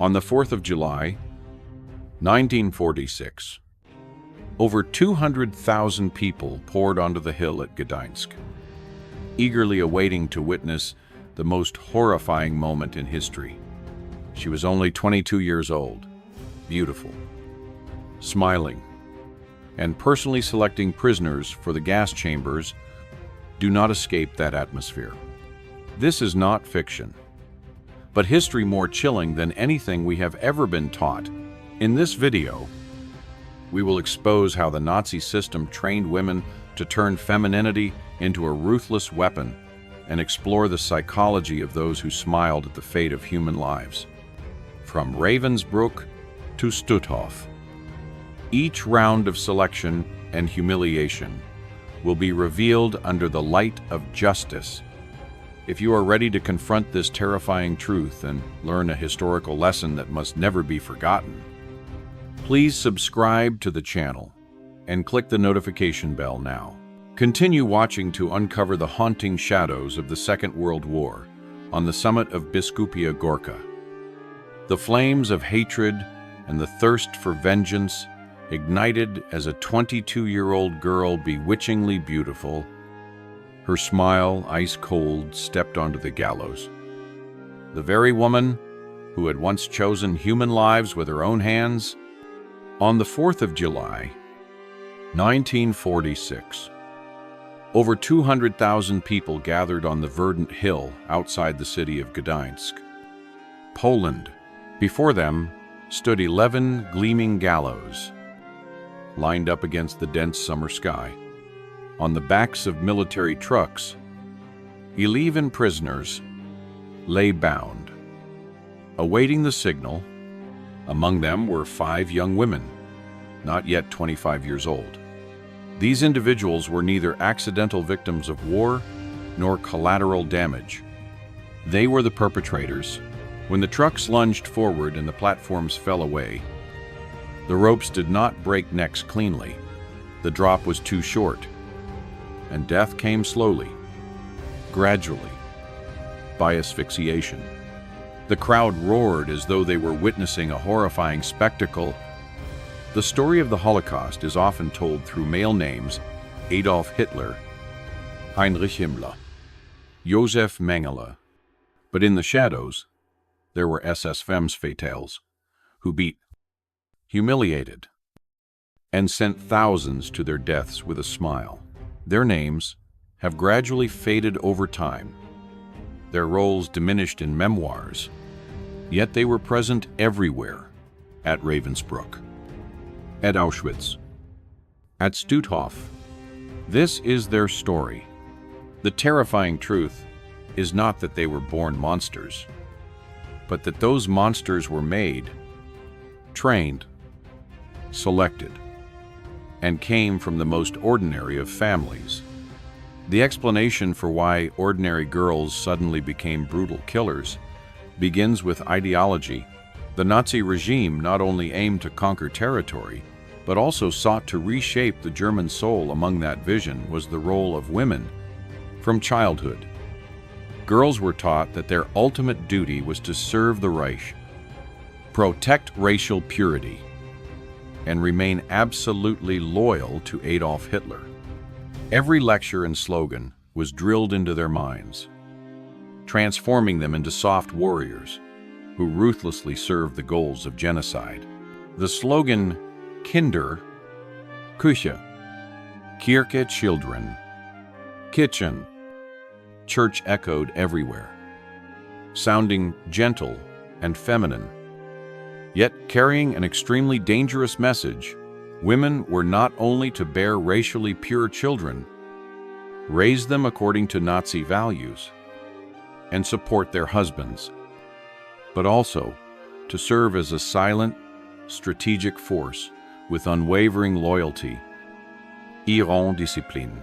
On the 4th of July, 1946, over 200,000 people poured onto the hill at Gdańsk, eagerly awaiting to witness the most horrifying moment in history. She was only 22 years old, beautiful, smiling, and personally selecting prisoners for the gas chambers. Do not escape that atmosphere. This is not fiction, but history more chilling than anything we have ever been taught. In this video, we will expose how the Nazi system trained women to turn femininity into a ruthless weapon and explore the psychology of those who smiled at the fate of human lives. From Ravensbruck to Stutthof, each round of selection and humiliation will be revealed under the light of justice. If you are ready to confront this terrifying truth and learn a historical lesson that must never be forgotten, please subscribe to the channel and click the notification bell now. Continue watching to uncover the haunting shadows of the Second World War on the summit of Biskupia Gorka. The flames of hatred and the thirst for vengeance ignited as a 22-year-old girl, bewitchingly beautiful, her smile ice-cold, stepped onto the gallows. The very woman who had once chosen human lives with her own hands. On the 4th of July, 1946, over 200,000 people gathered on the verdant hill outside the city of Gdańsk, Poland. Before them stood 11 gleaming gallows, lined up against the dense summer sky. On the backs of military trucks, 11 prisoners lay bound, awaiting the signal. Among them were 5 young women, not yet 25 years old. These individuals were neither accidental victims of war nor collateral damage. They were the perpetrators. When the trucks lunged forward and the platforms fell away, the ropes did not break necks cleanly. The drop was too short, and death came slowly, gradually, by asphyxiation. The crowd roared as though they were witnessing a horrifying spectacle. The story of the Holocaust is often told through male names: Adolf Hitler, Heinrich Himmler, Josef Mengele. But in the shadows, there were SS femmes fatales who beat, humiliated, and sent thousands to their deaths with a smile. Their names have gradually faded over time, their roles diminished in memoirs, yet they were present everywhere: at Ravensbruck, at Auschwitz, at Stutthof. This is their story. The terrifying truth is not that they were born monsters, but that those monsters were made, trained, selected, and came from the most ordinary of families. The explanation for why ordinary girls suddenly became brutal killers begins with ideology. The Nazi regime not only aimed to conquer territory, but also sought to reshape the German soul. Among that vision was the role of women. From childhood, girls were taught that their ultimate duty was to serve the Reich, protect racial purity, and remain absolutely loyal to Adolf Hitler. Every lecture and slogan was drilled into their minds, transforming them into soft warriors who ruthlessly served the goals of genocide. The slogan, Kinder, Küche, Kirche, children, kitchen, church, echoed everywhere, sounding gentle and feminine, yet carrying an extremely dangerous message. Women were not only to bear racially pure children, raise them according to Nazi values, and support their husbands, but also to serve as a silent, strategic force with unwavering loyalty, iron discipline,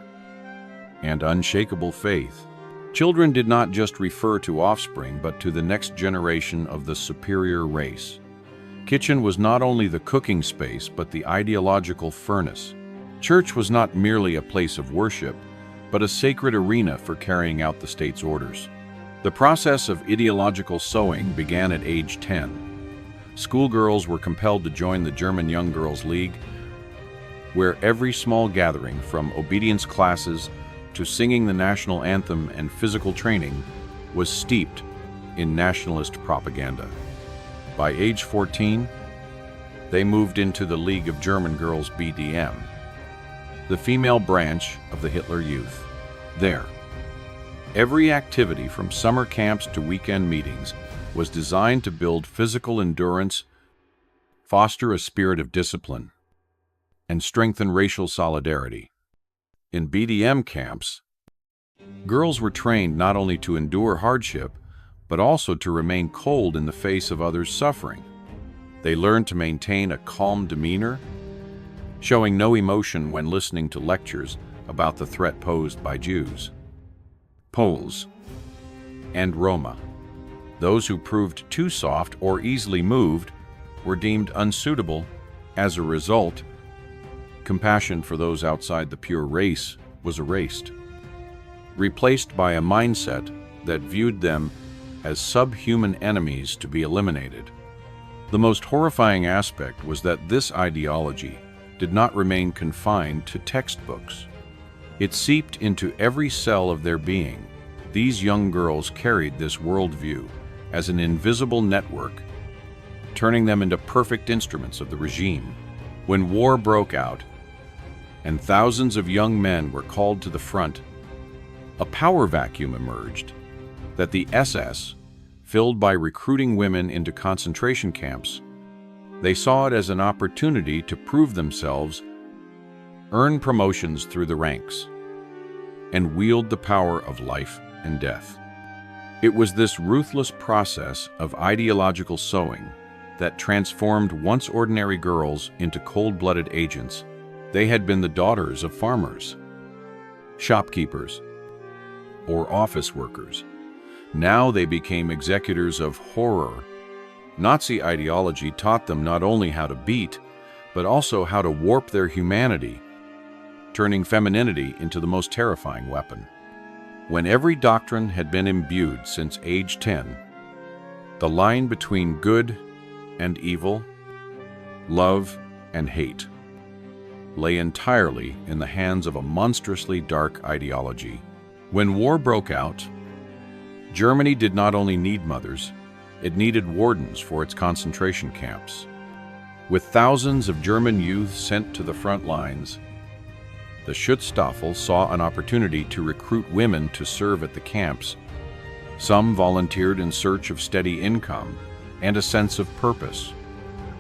and unshakable faith. Children did not just refer to offspring, but to the next generation of the superior race. Kitchen was not only the cooking space, but the ideological furnace. Church was not merely a place of worship, but a sacred arena for carrying out the state's orders. The process of ideological sowing began at age 10. Schoolgirls were compelled to join the German Young Girls' League, where every small gathering, from obedience classes to singing the national anthem and physical training, was steeped in nationalist propaganda. By age 14, they moved into the League of German Girls (BDM), the female branch of the Hitler Youth. There, every activity from summer camps to weekend meetings was designed to build physical endurance, foster a spirit of discipline, and strengthen racial solidarity. In BDM camps, girls were trained not only to endure hardship, but also to remain cold in the face of others' suffering. They learned to maintain a calm demeanor, showing no emotion when listening to lectures about the threat posed by Jews, Poles, and Roma. Those who proved too soft or easily moved were deemed unsuitable. As a result, compassion for those outside the pure race was erased, replaced by a mindset that viewed them as subhuman enemies to be eliminated. The most horrifying aspect was that this ideology did not remain confined to textbooks. It seeped into every cell of their being. These young girls carried this worldview as an invisible network, turning them into perfect instruments of the regime. When war broke out and thousands of young men were called to the front, a power vacuum emerged that the SS filled by recruiting women into concentration camps. They saw it as an opportunity to prove themselves, earn promotions through the ranks, and wield the power of life and death. It was this ruthless process of ideological sowing that transformed once ordinary girls into cold-blooded agents. They had been the daughters of farmers, shopkeepers, or office workers. Now they became executors of horror. Nazi ideology taught them not only how to beat, but also how to warp their humanity, turning femininity into the most terrifying weapon. When every doctrine had been imbued since age 10, the line between good and evil, love and hate, lay entirely in the hands of a monstrously dark ideology. When war broke out, Germany did not only need mothers, it needed wardens for its concentration camps. With thousands of German youth sent to the front lines, the Stutthof saw an opportunity to recruit women to serve at the camps. Some volunteered in search of steady income and a sense of purpose.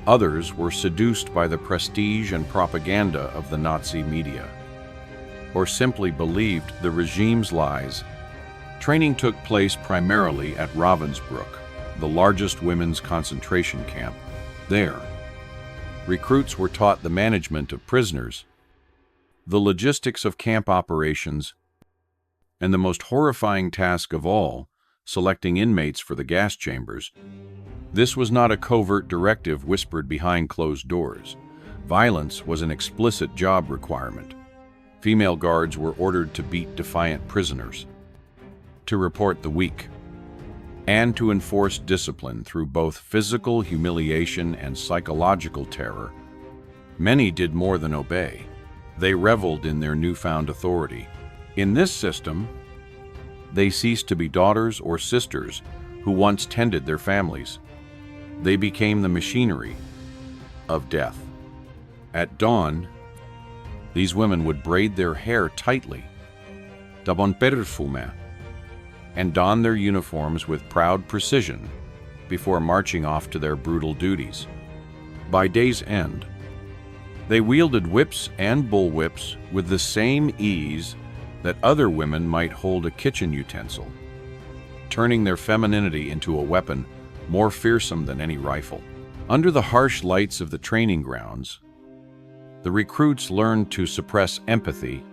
Others were seduced by the prestige and propaganda of the Nazi media, or simply believed the regime's lies. Training took place primarily at Ravensbruck, the largest women's concentration camp. There, recruits were taught the management of prisoners, the logistics of camp operations, and the most horrifying task of all, selecting inmates for the gas chambers. This was not a covert directive whispered behind closed doors. Violence was an explicit job requirement. Female guards were ordered to beat defiant prisoners, to report the weak, and to enforce discipline through both physical humiliation and psychological terror. Many did more than obey. They reveled in their newfound authority. In this system, they ceased to be daughters or sisters who once tended their families. They became the machinery of death. At dawn, these women would braid their hair tightly, and don their uniforms with proud precision before marching off to their brutal duties. By day's end, they wielded whips and bullwhips with the same ease that other women might hold a kitchen utensil, turning their femininity into a weapon more fearsome than any rifle. Under the harsh lights of the training grounds, the recruits learned to suppress empathy.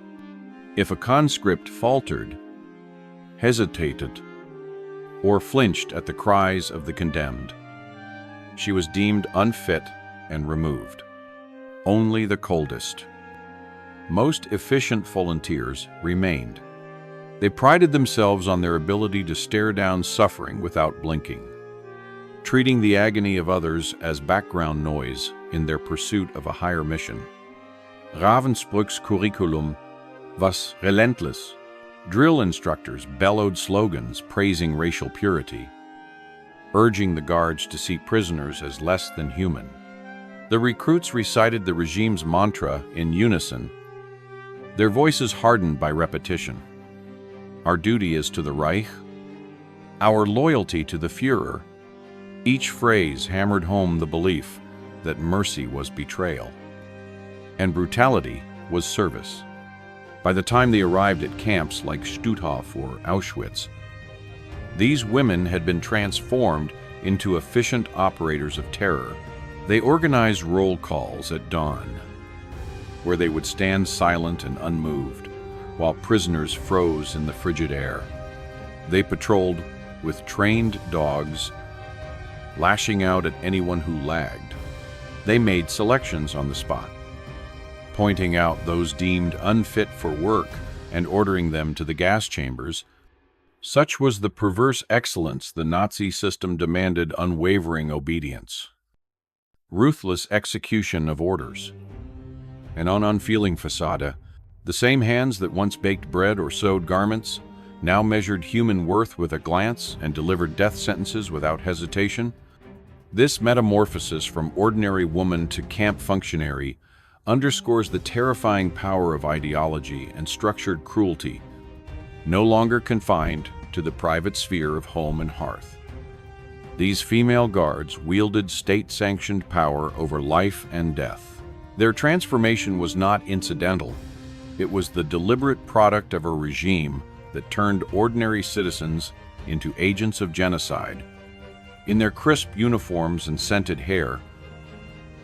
If a conscript faltered, hesitated, or flinched at the cries of the condemned, she was deemed unfit and removed. Only the coldest, most efficient volunteers remained. They prided themselves on their ability to stare down suffering without blinking. treating the agony of others as background noise in their pursuit of a higher mission. Ravensbruck's curriculum was relentless. Drill instructors bellowed slogans praising racial purity, urging the guards to see prisoners as less than human. The recruits recited the regime's mantra in unison, their voices hardened by repetition. Our duty is to the Reich, our loyalty to the Führer. Each phrase hammered home the belief that mercy was betrayal, and brutality was service. By the time they arrived at camps like Stutthof or Auschwitz, these women had been transformed into efficient operators of terror. They organized roll calls at dawn, where they would stand silent and unmoved, while prisoners froze in the frigid air. They patrolled with trained dogs, lashing out at anyone who lagged. They made selections on the spot, pointing out those deemed unfit for work and ordering them to the gas chambers. Such was the perverse excellence the Nazi system demanded unwavering obedience. Ruthless execution of orders. And on unfeeling facade, the same hands that once baked bread or sewed garments now measured human worth with a glance and delivered death sentences without hesitation. This metamorphosis from ordinary woman to camp functionary underscores the terrifying power of ideology and structured cruelty, no longer confined to the private sphere of home and hearth. These female guards wielded state-sanctioned power over life and death. Their transformation was not incidental. It was the deliberate product of a regime that turned ordinary citizens into agents of genocide. In their crisp uniforms and scented hair,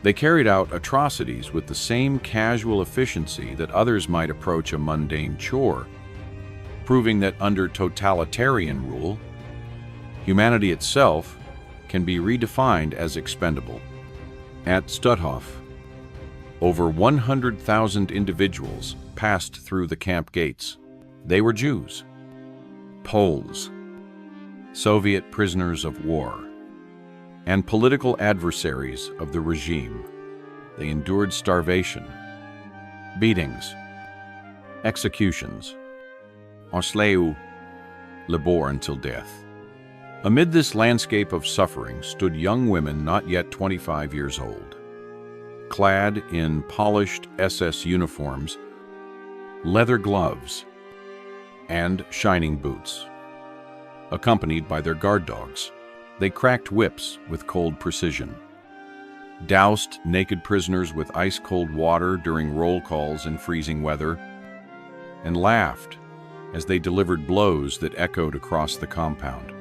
they carried out atrocities with the same casual efficiency that others might approach a mundane chore, proving that under totalitarian rule, humanity itself can be redefined as expendable. At Stutthof, over 100,000 individuals passed through the camp gates. They were Jews, Poles, Soviet prisoners of war, and political adversaries of the regime. They endured starvation, beatings, executions, ensleu, labor until death. Amid this landscape of suffering stood young women not yet 25 years old, clad in polished SS uniforms, leather gloves, and shining boots. Accompanied by their guard dogs, they cracked whips with cold precision, doused naked prisoners with ice-cold water during roll calls in freezing weather, and laughed as they delivered blows that echoed across the compound.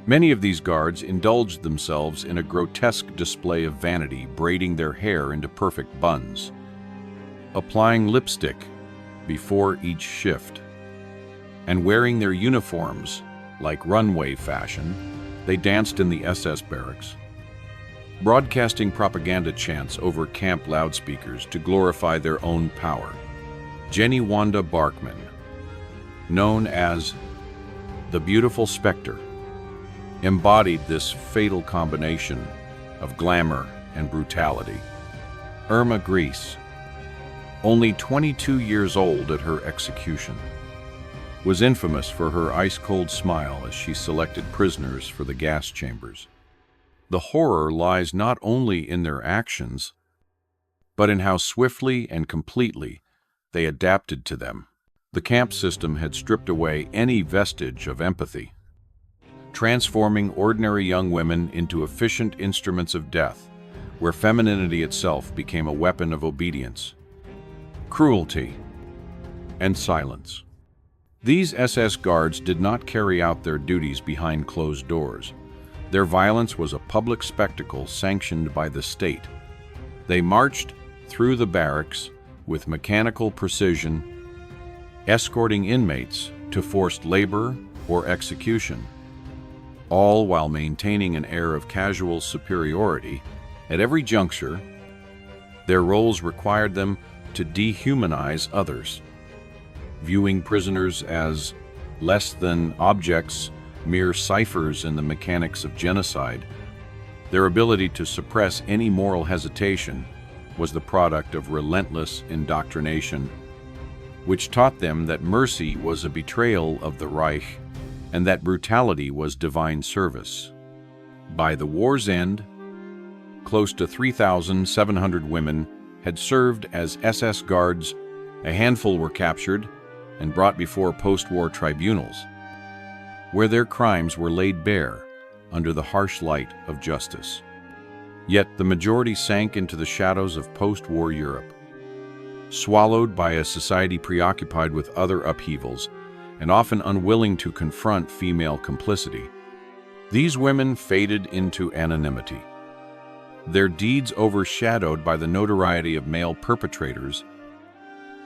Many of these guards indulged themselves in a grotesque display of vanity, braiding their hair into perfect buns, applying lipstick before each shift, and wearing their uniforms like runway fashion. They danced in the SS barracks, broadcasting propaganda chants over camp loudspeakers to glorify their own power. Jenny Wanda Barkman, known as the Beautiful Spectre, embodied this fatal combination of glamour and brutality. Irma Gries, only 22 years old at her execution, was infamous for her ice-cold smile as she selected prisoners for the gas chambers. The horror lies not only in their actions, but in how swiftly and completely they adapted to them. The camp system had stripped away any vestige of empathy, transforming ordinary young women into efficient instruments of death, where femininity itself became a weapon of obedience, cruelty, and silence. These SS guards did not carry out their duties behind closed doors. Their violence was a public spectacle sanctioned by the state. They marched through the barracks with mechanical precision, escorting inmates to forced labor or execution, all while maintaining an air of casual superiority. At every juncture, their roles required them to dehumanize others, viewing prisoners as less than objects, mere ciphers in the mechanics of genocide. Their ability to suppress any moral hesitation was the product of relentless indoctrination, which taught them that mercy was a betrayal of the Reich and that brutality was divine service. By the war's end, close to 3,700 women had served as SS guards. A handful were captured and brought before post-war tribunals, where their crimes were laid bare under the harsh light of justice. Yet the majority sank into the shadows of post-war Europe, swallowed by a society preoccupied with other upheavals and often unwilling to confront female complicity. These women faded into anonymity, their deeds overshadowed by the notoriety of male perpetrators,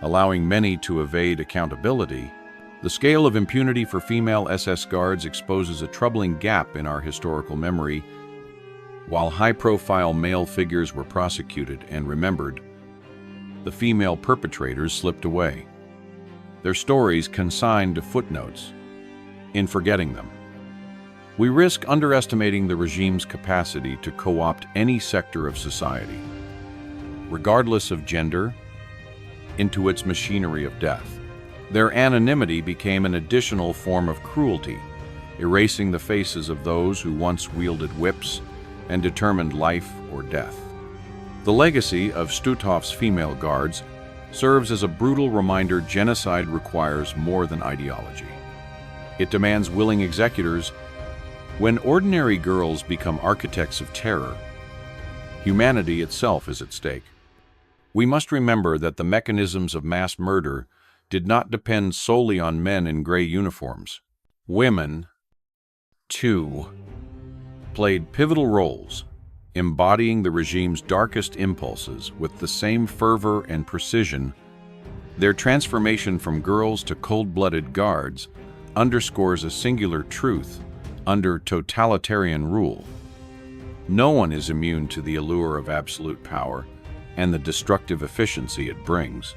allowing many to evade accountability. The scale of impunity for female SS guards exposes a troubling gap in our historical memory. While high-profile male figures were prosecuted and remembered, the female perpetrators slipped away, their stories consigned to footnotes. In forgetting them, we risk underestimating the regime's capacity to co-opt any sector of society, regardless of gender, into its machinery of death. Their anonymity became an additional form of cruelty, erasing the faces of those who once wielded whips and determined life or death. The legacy of Stutthof's female guards serves as a brutal reminder genocide requires more than ideology. It demands willing executors. When ordinary girls become architects of terror, humanity itself is at stake. We must remember that the mechanisms of mass murder did not depend solely on men in gray uniforms. Women, too, played pivotal roles, embodying the regime's darkest impulses with the same fervor and precision. Their transformation from girls to cold-blooded guards underscores a singular truth under totalitarian rule. No one is immune to the allure of absolute power and the destructive efficiency it brings.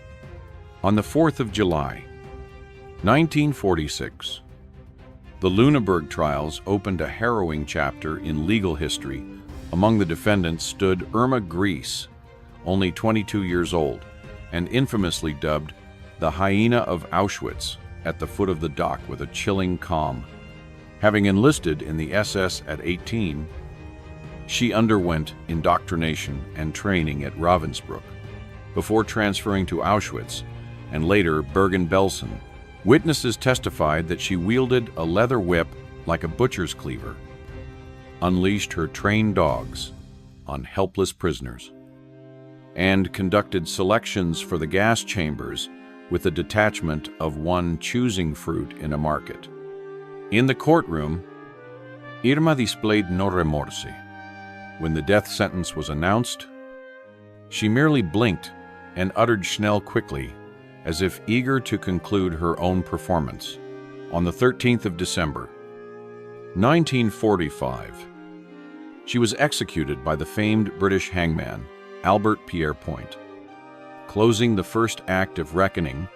On the 4th of July, 1946, the Luneburg trials opened a harrowing chapter in legal history. Among the defendants stood Irma Gries, only 22 years old, and infamously dubbed the hyena of Auschwitz, at the foot of the dock with a chilling calm. Having enlisted in the SS at 18, she underwent indoctrination and training at Ravensbruck, before transferring to Auschwitz and later Bergen-Belsen. Witnesses testified that she wielded a leather whip like a butcher's cleaver, unleashed her trained dogs on helpless prisoners, and conducted selections for the gas chambers with the detachment of one choosing fruit in a market. In the courtroom, Irma displayed no remorse. When the death sentence was announced, she merely blinked and uttered Schnell quickly, as if eager to conclude her own performance. On the 13th of December, 1945, she was executed by the famed British hangman, Albert Pierre Point. Closing the first act of reckoning,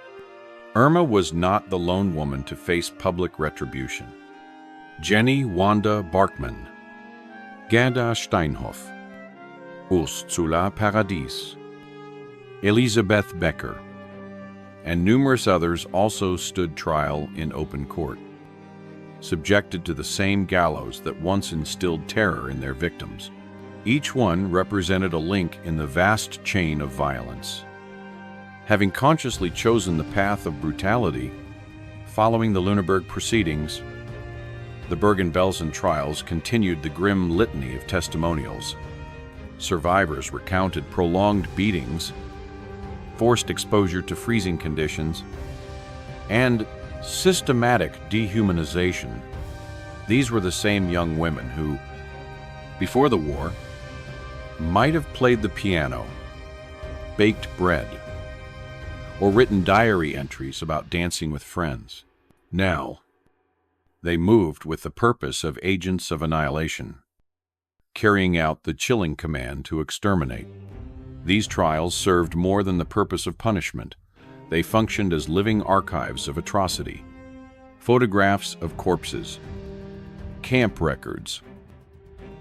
Irma was not the lone woman to face public retribution. Jenny Wanda Barkman, Gerda Steinhoff, Ursula Paradis, Elisabeth Becker, and numerous others also stood trial in open court, subjected to the same gallows that once instilled terror in their victims. Each one represented a link in the vast chain of violence. Having consciously chosen the path of brutality, following the Luneburg proceedings, the Bergen-Belsen trials continued the grim litany of testimonials. Survivors recounted prolonged beatings, forced exposure to freezing conditions, and systematic dehumanization. These were the same young women who, before the war, might have played the piano, baked bread, or written diary entries about dancing with friends. Now, they moved with the purpose of agents of annihilation, carrying out the chilling command to exterminate. These trials served more than the purpose of punishment. They functioned as living archives of atrocity. Photographs of corpses, camp records,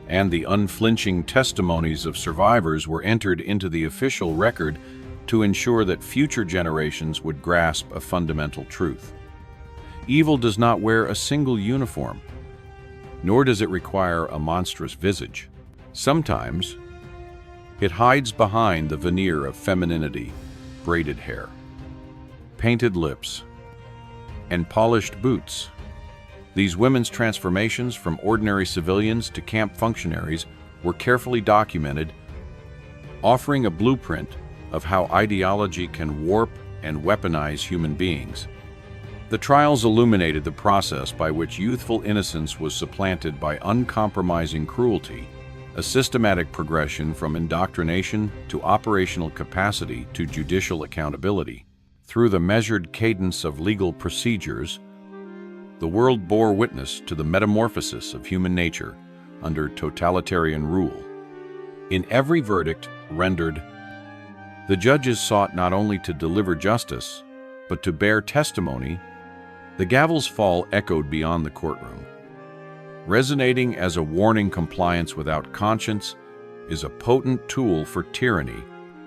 and the unflinching testimonies of survivors were entered into the official record to ensure that future generations would grasp a fundamental truth. Evil does not wear a single uniform, nor does it require a monstrous visage. Sometimes, it hides behind the veneer of femininity, braided hair, painted lips, and polished boots. These women's transformations from ordinary civilians to camp functionaries were carefully documented, offering a blueprint of how ideology can warp and weaponize human beings. The trials illuminated the process by which youthful innocence was supplanted by uncompromising cruelty, a systematic progression from indoctrination to operational capacity to judicial accountability. Through the measured cadence of legal procedures, the world bore witness to the metamorphosis of human nature under totalitarian rule. In every verdict rendered, the judges sought not only to deliver justice, but to bear testimony. The gavel's fall echoed beyond the courtroom. Resonating as a warning, compliance without conscience is a potent tool for tyranny.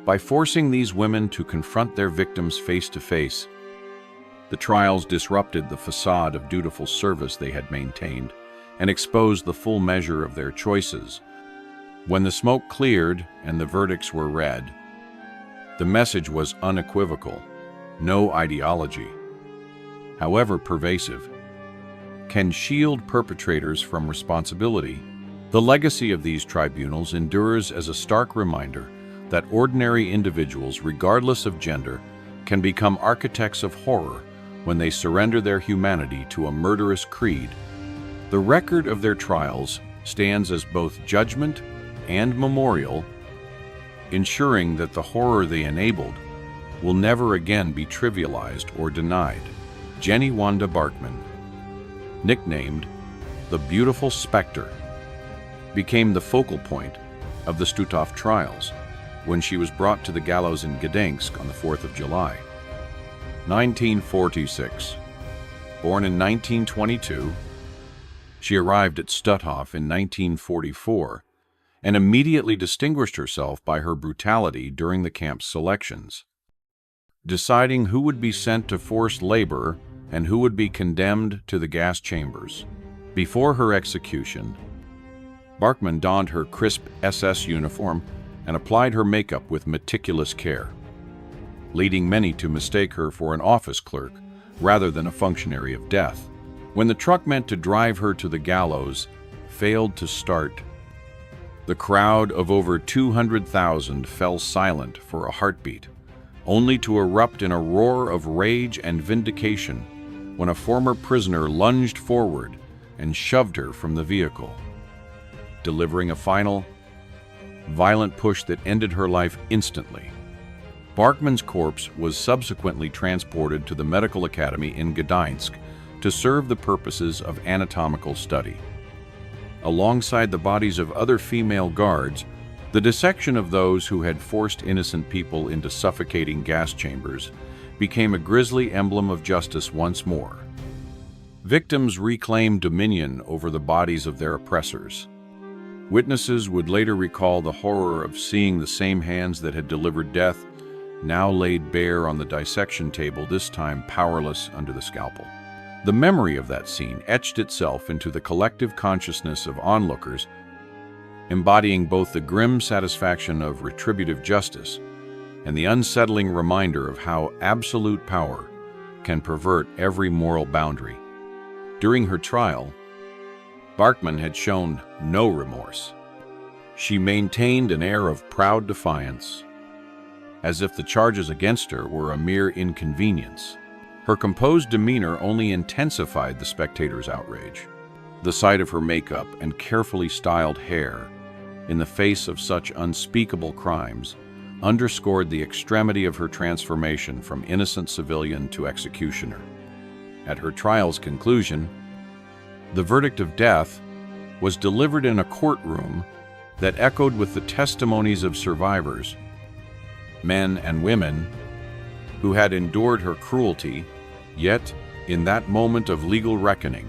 By forcing these women to confront their victims face to face, the trials disrupted the facade of dutiful service they had maintained and exposed the full measure of their choices. When the smoke cleared and the verdicts were read, the message was unequivocal: no ideology, however pervasive, can shield perpetrators from responsibility. The legacy of these tribunals endures as a stark reminder that ordinary individuals, regardless of gender, can become architects of horror when they surrender their humanity to a murderous creed. The record of their trials stands as both judgment and memorial, ensuring that the horror they enabled will never again be trivialized or denied. Jenny Wanda Barkman, nicknamed the Beautiful Spectre, became the focal point of the Stutthof trials when she was brought to the gallows in Gdańsk on the 4th of July, 1946. Born in 1922, she arrived at Stutthof in 1944 and immediately distinguished herself by her brutality during the camp's selections, deciding who would be sent to forced labor and who would be condemned to the gas chambers. Before her execution, Barkman donned her crisp SS uniform and applied her makeup with meticulous care, leading many to mistake her for an office clerk rather than a functionary of death. When the truck meant to drive her to the gallows failed to start, the crowd of over 200,000 fell silent for a heartbeat, only to erupt in a roar of rage and vindication when a former prisoner lunged forward and shoved her from the vehicle, delivering a final, violent push that ended her life instantly. Barkman's corpse was subsequently transported to the Medical Academy in Gdańsk to serve the purposes of anatomical study. Alongside the bodies of other female guards, the dissection of those who had forced innocent people into suffocating gas chambers became a grisly emblem of justice once more. Victims reclaimed dominion over the bodies of their oppressors. Witnesses would later recall the horror of seeing the same hands that had delivered death now laid bare on the dissection table, this time powerless under the scalpel. The memory of that scene etched itself into the collective consciousness of onlookers, embodying both the grim satisfaction of retributive justice and the unsettling reminder of how absolute power can pervert every moral boundary. During her trial, Barkman had shown no remorse. She maintained an air of proud defiance, as if the charges against her were a mere inconvenience. Her composed demeanor only intensified the spectators' outrage. The sight of her makeup and carefully styled hair in the face of such unspeakable crimes underscored the extremity of her transformation from innocent civilian to executioner. At her trial's conclusion, the verdict of death was delivered in a courtroom that echoed with the testimonies of survivors, men and women who had endured her cruelty. Yet, in that moment of legal reckoning,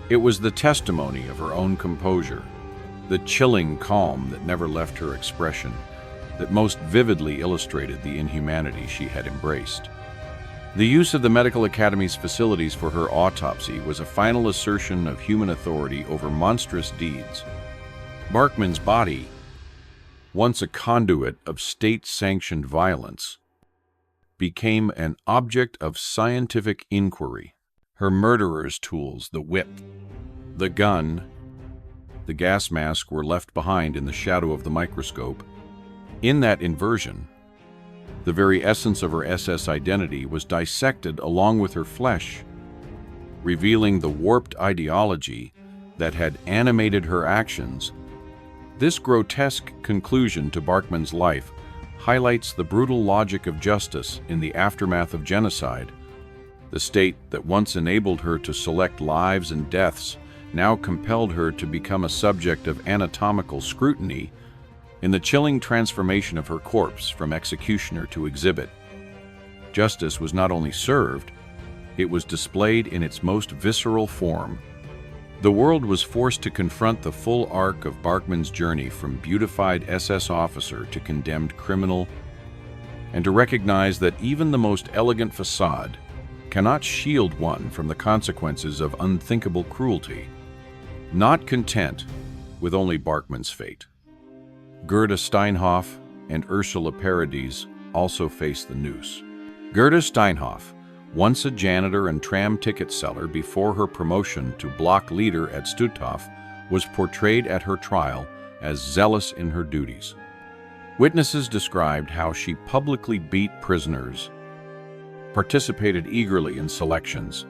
it was the testimony of her own composure, the chilling calm that never left her expression, that most vividly illustrated the inhumanity she had embraced. The use of the Medical Academy's facilities for her autopsy was a final assertion of human authority over monstrous deeds. Barkman's body, once a conduit of state-sanctioned violence, became an object of scientific inquiry. Her murderer's tools, the whip, the gun, the gas mask, were left behind in the shadow of the microscope. In that inversion, the very essence of her SS identity was dissected along with her flesh, revealing the warped ideology that had animated her actions. This grotesque conclusion to Barkman's life highlights the brutal logic of justice in the aftermath of genocide. The state that once enabled her to select lives and deaths now compelled her to become a subject of anatomical scrutiny in the chilling transformation of her corpse from executioner to exhibit. Justice was not only served, it was displayed in its most visceral form. The world was forced to confront the full arc of Barkman's journey from beautified SS officer to condemned criminal, and to recognize that even the most elegant facade cannot shield one from the consequences of unthinkable cruelty. Not content with only Barkman's fate, Gerda Steinhoff and Ursula Paradis also faced the noose. Gerda Steinhoff, once a janitor and tram ticket seller before her promotion to block leader at Stutthof, was portrayed at her trial as zealous in her duties. Witnesses described how she publicly beat prisoners, participated eagerly in selections,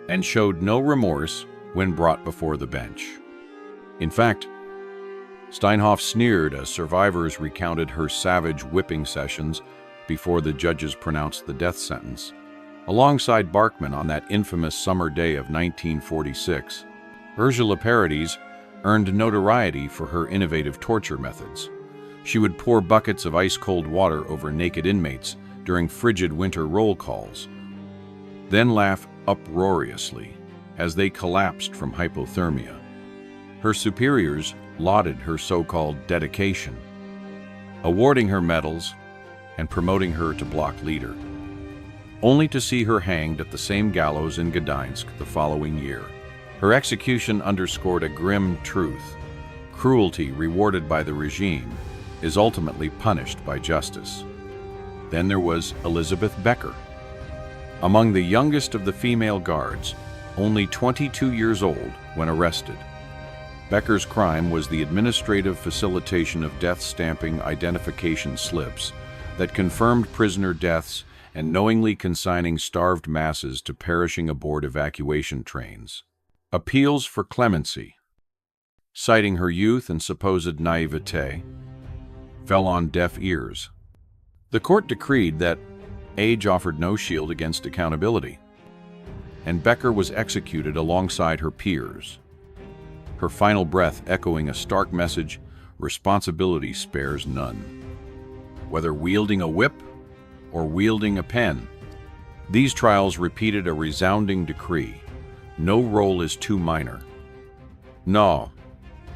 and showed no remorse when brought before the bench. In fact, Steinhoff sneered as survivors recounted her savage whipping sessions before the judges pronounced the death sentence. Alongside Barkman on that infamous summer day of 1946, Ursula Paradis earned notoriety for her innovative torture methods. She would pour buckets of ice-cold water over naked inmates during frigid winter roll calls, then laugh uproariously as they collapsed from hypothermia. Her superiors lauded her so-called dedication, awarding her medals and promoting her to block leader, only to see her hanged at the same gallows in Gdańsk the following year. Her execution underscored a grim truth: cruelty rewarded by the regime is ultimately punished by justice. Then there was Elizabeth Becker. Among the youngest of the female guards, only 22 years old when arrested. Becker's crime was the administrative facilitation of death-stamping identification slips that confirmed prisoner deaths and knowingly consigning starved masses to perishing aboard evacuation trains. Appeals for clemency, citing her youth and supposed naivete, fell on deaf ears. The court decreed that age offered no shield against accountability, and Becker was executed alongside her peers, her final breath echoing a stark message: responsibility spares none. Whether wielding a whip or wielding a pen, these trials repeated a resounding decree: no role is too minor, no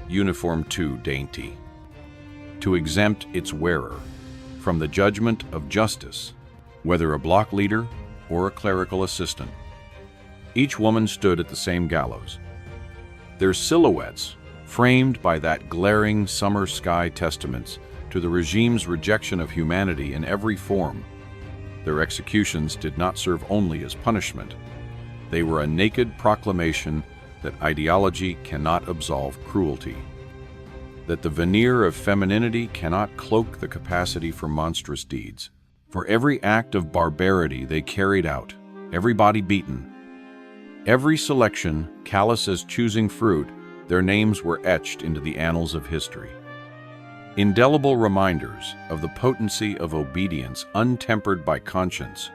uniform too dainty, to exempt its wearer from the judgment of justice, whether a block leader or a clerical assistant. Each woman stood at the same gallows, their silhouettes framed by that glaring summer sky testaments to the regime's rejection of humanity in every form. Their executions did not serve only as punishment. They were a naked proclamation that ideology cannot absolve cruelty, that the veneer of femininity cannot cloak the capacity for monstrous deeds. For every act of barbarity they carried out, every body beaten, every selection callous as choosing fruit, their names were etched into the annals of history. Indelible reminders of the potency of obedience untempered by conscience.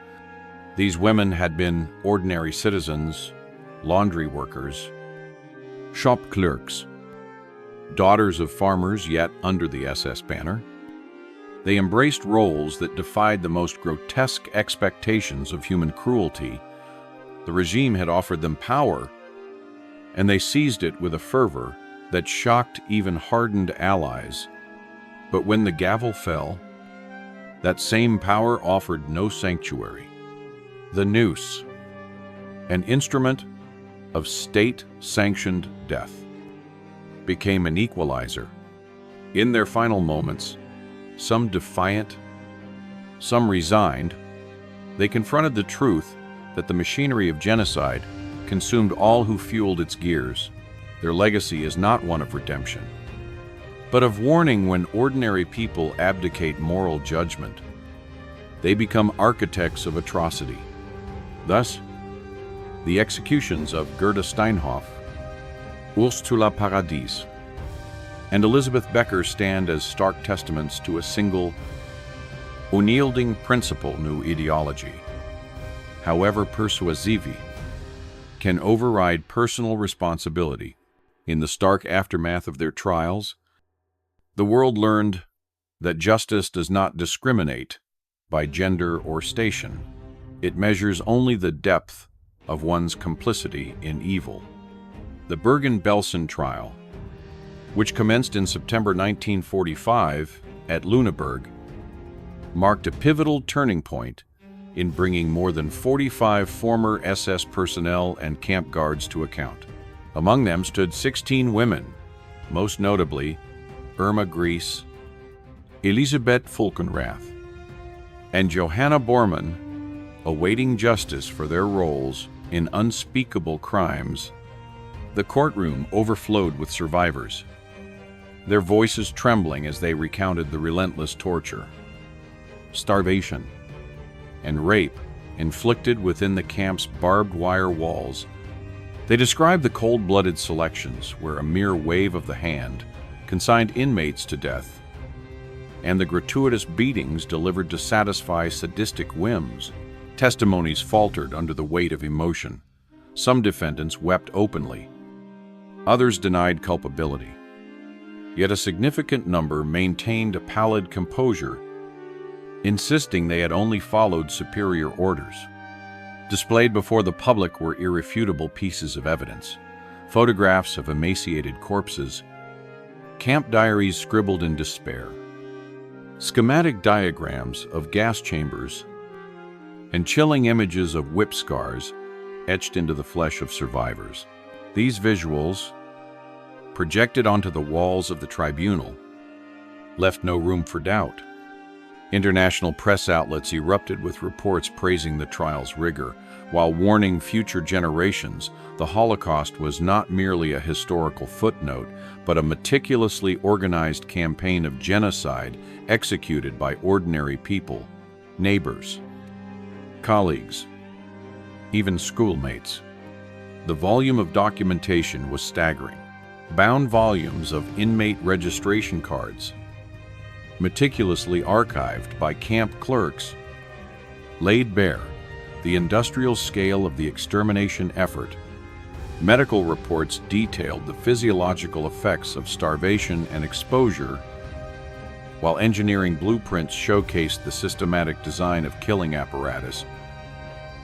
These women had been ordinary citizens, laundry workers, shop clerks, daughters of farmers yet under the SS banner. They embraced roles that defied the most grotesque expectations of human cruelty. The regime had offered them power, and they seized it with a fervor that shocked even hardened allies. But when the gavel fell, that same power offered no sanctuary. The noose, an instrument of state-sanctioned death, became an equalizer. In their final moments, some defiant, some resigned, they confronted the truth that the machinery of genocide consumed all who fueled its gears. Their legacy is not one of redemption, but of warning. When ordinary people abdicate moral judgment, they become architects of atrocity. Thus, the executions of Stutthof, Ursula Paradis, and Elizabeth Becker stand as stark testaments to a single, unyielding principle: new ideology, however persuasive, can override personal responsibility. In the stark aftermath of their trials, the world learned that justice does not discriminate by gender or station. It measures only the depth of one's complicity in evil. The Bergen-Belsen trial, which commenced in September 1945 at Luneburg, marked a pivotal turning point in bringing more than 45 former SS personnel and camp guards to account. Among them stood 16 women, most notably Irma Gries, Elisabeth Fulkenrath, and Johanna Bormann, awaiting justice for their roles in unspeakable crimes. The courtroom overflowed with survivors, their voices trembling as they recounted the relentless torture, starvation, and rape inflicted within the camp's barbed wire walls. They described the cold-blooded selections where a mere wave of the hand consigned inmates to death, and the gratuitous beatings delivered to satisfy sadistic whims. Testimonies faltered under the weight of emotion. Some defendants wept openly. Others denied culpability. Yet a significant number maintained a pallid composure, insisting they had only followed superior orders. Displayed before the public were irrefutable pieces of evidence: photographs of emaciated corpses, camp diaries scribbled in despair, schematic diagrams of gas chambers, and chilling images of whip scars etched into the flesh of survivors. These visuals, projected onto the walls of the tribunal, left no room for doubt. International press outlets erupted with reports praising the trial's rigor, while warning future generations the Holocaust was not merely a historical footnote, but a meticulously organized campaign of genocide executed by ordinary people, neighbors, colleagues, even schoolmates. The volume of documentation was staggering. Bound volumes of inmate registration cards, meticulously archived by camp clerks, laid bare the industrial scale of the extermination effort. Medical reports detailed the physiological effects of starvation and exposure, while engineering blueprints showcased the systematic design of killing apparatus.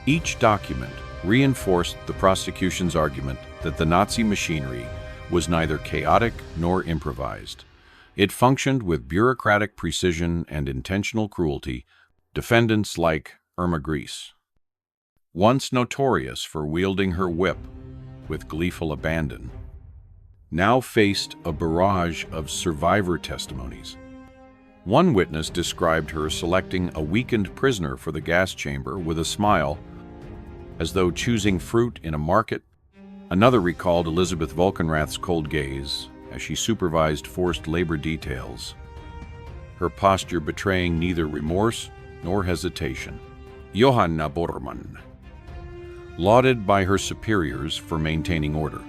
Each document reinforced the prosecution's argument that the Nazi machinery was neither chaotic nor improvised. It functioned with bureaucratic precision and intentional cruelty. Defendants like Irma Gries, once notorious for wielding her whip with gleeful abandon, now faced a barrage of survivor testimonies. One witness described her selecting a weakened prisoner for the gas chamber with a smile, as though choosing fruit in a market. Another recalled Elizabeth Fulkenrath's cold gaze as she supervised forced labor details, her posture betraying neither remorse nor hesitation. Johanna Bormann, lauded by her superiors for maintaining order,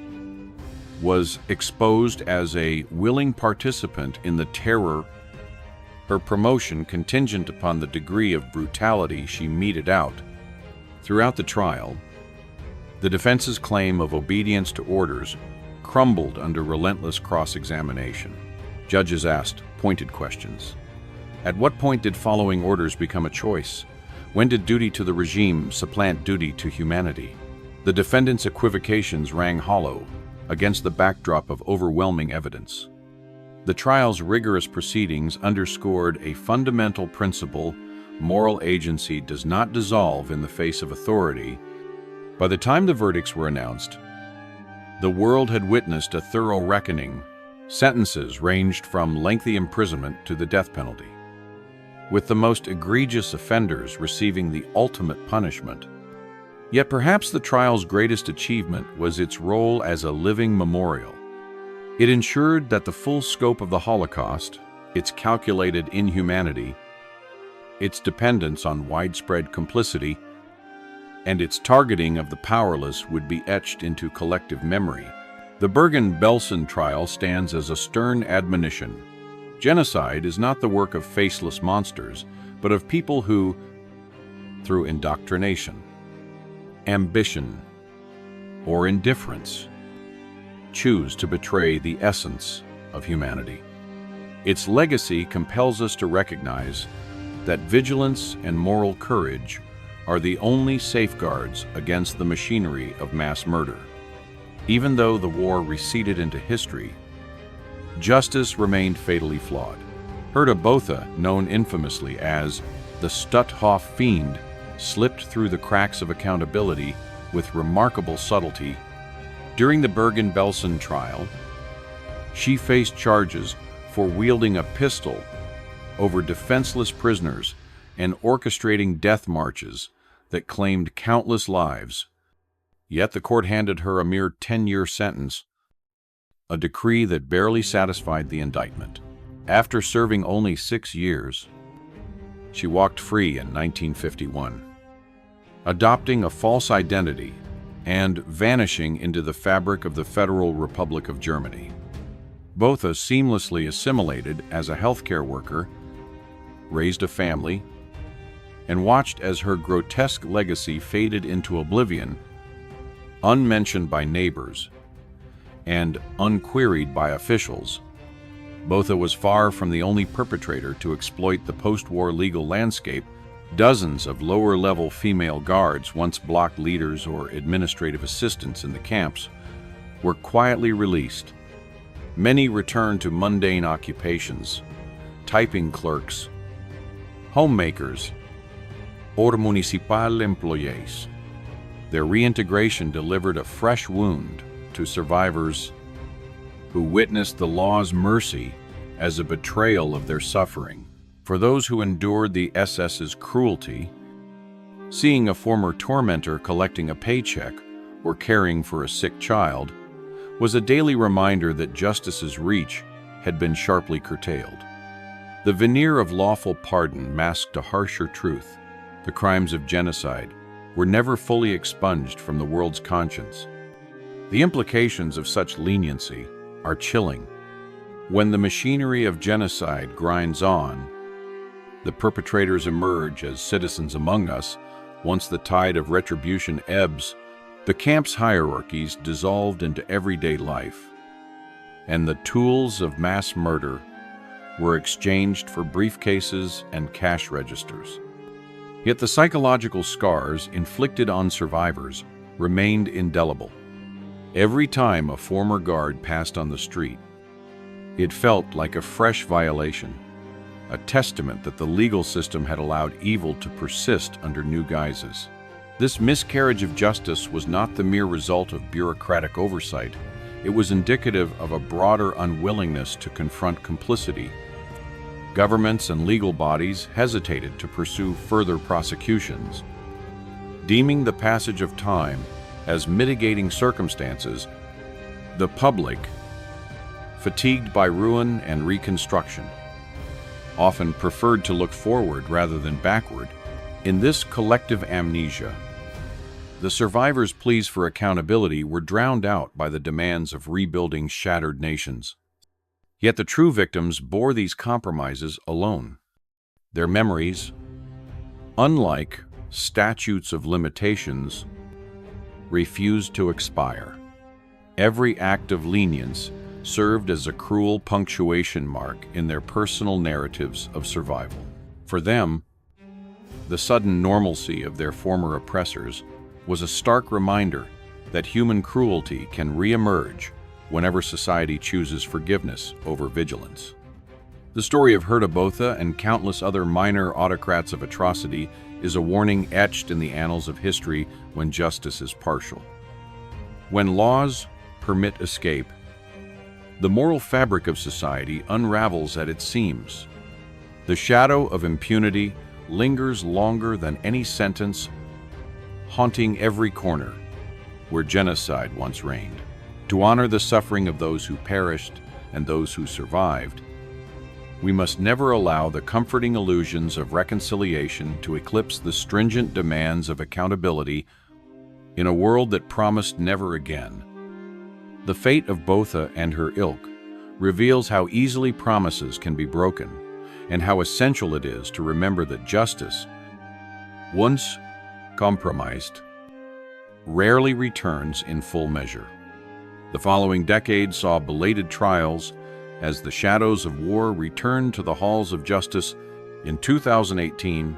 was exposed as a willing participant in the terror, her promotion contingent upon the degree of brutality she meted out. Throughout the trial, the defense's claim of obedience to orders crumbled under relentless cross-examination. Judges asked pointed questions. At what point did following orders become a choice? When did duty to the regime supplant duty to humanity? The defendant's equivocations rang hollow, against the backdrop of overwhelming evidence. The trial's rigorous proceedings underscored a fundamental principle: moral agency does not dissolve in the face of authority. By the time the verdicts were announced, the world had witnessed a thorough reckoning. Sentences ranged from lengthy imprisonment to the death penalty, with the most egregious offenders receiving the ultimate punishment. Yet perhaps the trial's greatest achievement was its role as a living memorial. It ensured that the full scope of the Holocaust, its calculated inhumanity, its dependence on widespread complicity, and its targeting of the powerless would be etched into collective memory. The Bergen-Belsen trial stands as a stern admonition. Genocide is not the work of faceless monsters, but of people who, through indoctrination, ambition, or indifference, choose to betray the essence of humanity. Its legacy compels us to recognize that vigilance and moral courage are the only safeguards against the machinery of mass murder. Even though the war receded into history, justice remained fatally flawed. Herta Botha, known infamously as the Stutthof fiend, slipped through the cracks of accountability with remarkable subtlety. During the Bergen-Belsen trial, she faced charges for wielding a pistol over defenseless prisoners and orchestrating death marches that claimed countless lives. Yet the court handed her a mere 10-year sentence, a decree that barely satisfied the indictment. After serving only 6 years, she walked free in 1951, adopting a false identity and vanishing into the fabric of the Federal Republic of Germany. Botha seamlessly assimilated as a healthcare worker, raised a family, and watched as her grotesque legacy faded into oblivion, unmentioned by neighbors and unqueried by officials. Botha was far from the only perpetrator to exploit the post-war legal landscape. Dozens of lower-level female guards, once block leaders or administrative assistants in the camps, were quietly released. Many returned to mundane occupations: typing clerks, homemakers, or municipal employees. Their reintegration delivered a fresh wound to survivors who witnessed the law's mercy as a betrayal of their suffering. For those who endured the SS's cruelty, seeing a former tormentor collecting a paycheck or caring for a sick child was a daily reminder that justice's reach had been sharply curtailed. The veneer of lawful pardon masked a harsher truth. The crimes of genocide were never fully expunged from the world's conscience. The implications of such leniency are chilling. When the machinery of genocide grinds on, the perpetrators emerge as citizens among us. Once the tide of retribution ebbs, the camp's hierarchies dissolved into everyday life, and the tools of mass murder were exchanged for briefcases and cash registers. Yet the psychological scars inflicted on survivors remained indelible. Every time a former guard passed on the street, it felt like a fresh violation, a testament that the legal system had allowed evil to persist under new guises. This miscarriage of justice was not the mere result of bureaucratic oversight. It was indicative of a broader unwillingness to confront complicity. Governments and legal bodies hesitated to pursue further prosecutions, deeming the passage of time as mitigating circumstances. The public, fatigued by ruin and reconstruction, often preferred to look forward rather than backward. In this collective amnesia, the survivors' pleas for accountability were drowned out by the demands of rebuilding shattered nations. Yet the true victims bore these compromises alone. Their memories, unlike statutes of limitations, refused to expire. Every act of lenience served as a cruel punctuation mark in their personal narratives of survival. For them, the sudden normalcy of their former oppressors was a stark reminder that human cruelty can re-emerge whenever society chooses forgiveness over vigilance. The story of Herta Botha and countless other minor autocrats of atrocity is a warning etched in the annals of history when justice is partial. When laws permit escape, the moral fabric of society unravels at its seams. The shadow of impunity lingers longer than any sentence, haunting every corner where genocide once reigned. To honor the suffering of those who perished and those who survived, we must never allow the comforting illusions of reconciliation to eclipse the stringent demands of accountability in a world that promised never again. The fate of Botha and her ilk reveals how easily promises can be broken and how essential it is to remember that justice, once compromised, rarely returns in full measure. The following decade saw belated trials as the shadows of war returned to the halls of justice. In 2018,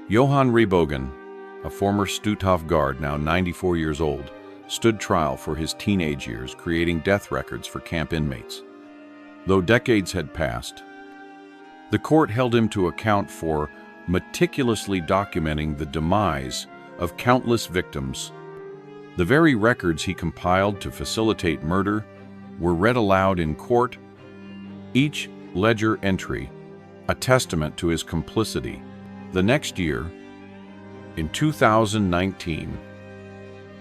Johan Rebogen, a former Stutthof guard now 94 years old, stood trial for his teenage years, creating death records for camp inmates. Though decades had passed, the court held him to account for meticulously documenting the demise of countless victims. The very records he compiled to facilitate murder were read aloud in court, each ledger entry a testament to his complicity. The next year, in 2019,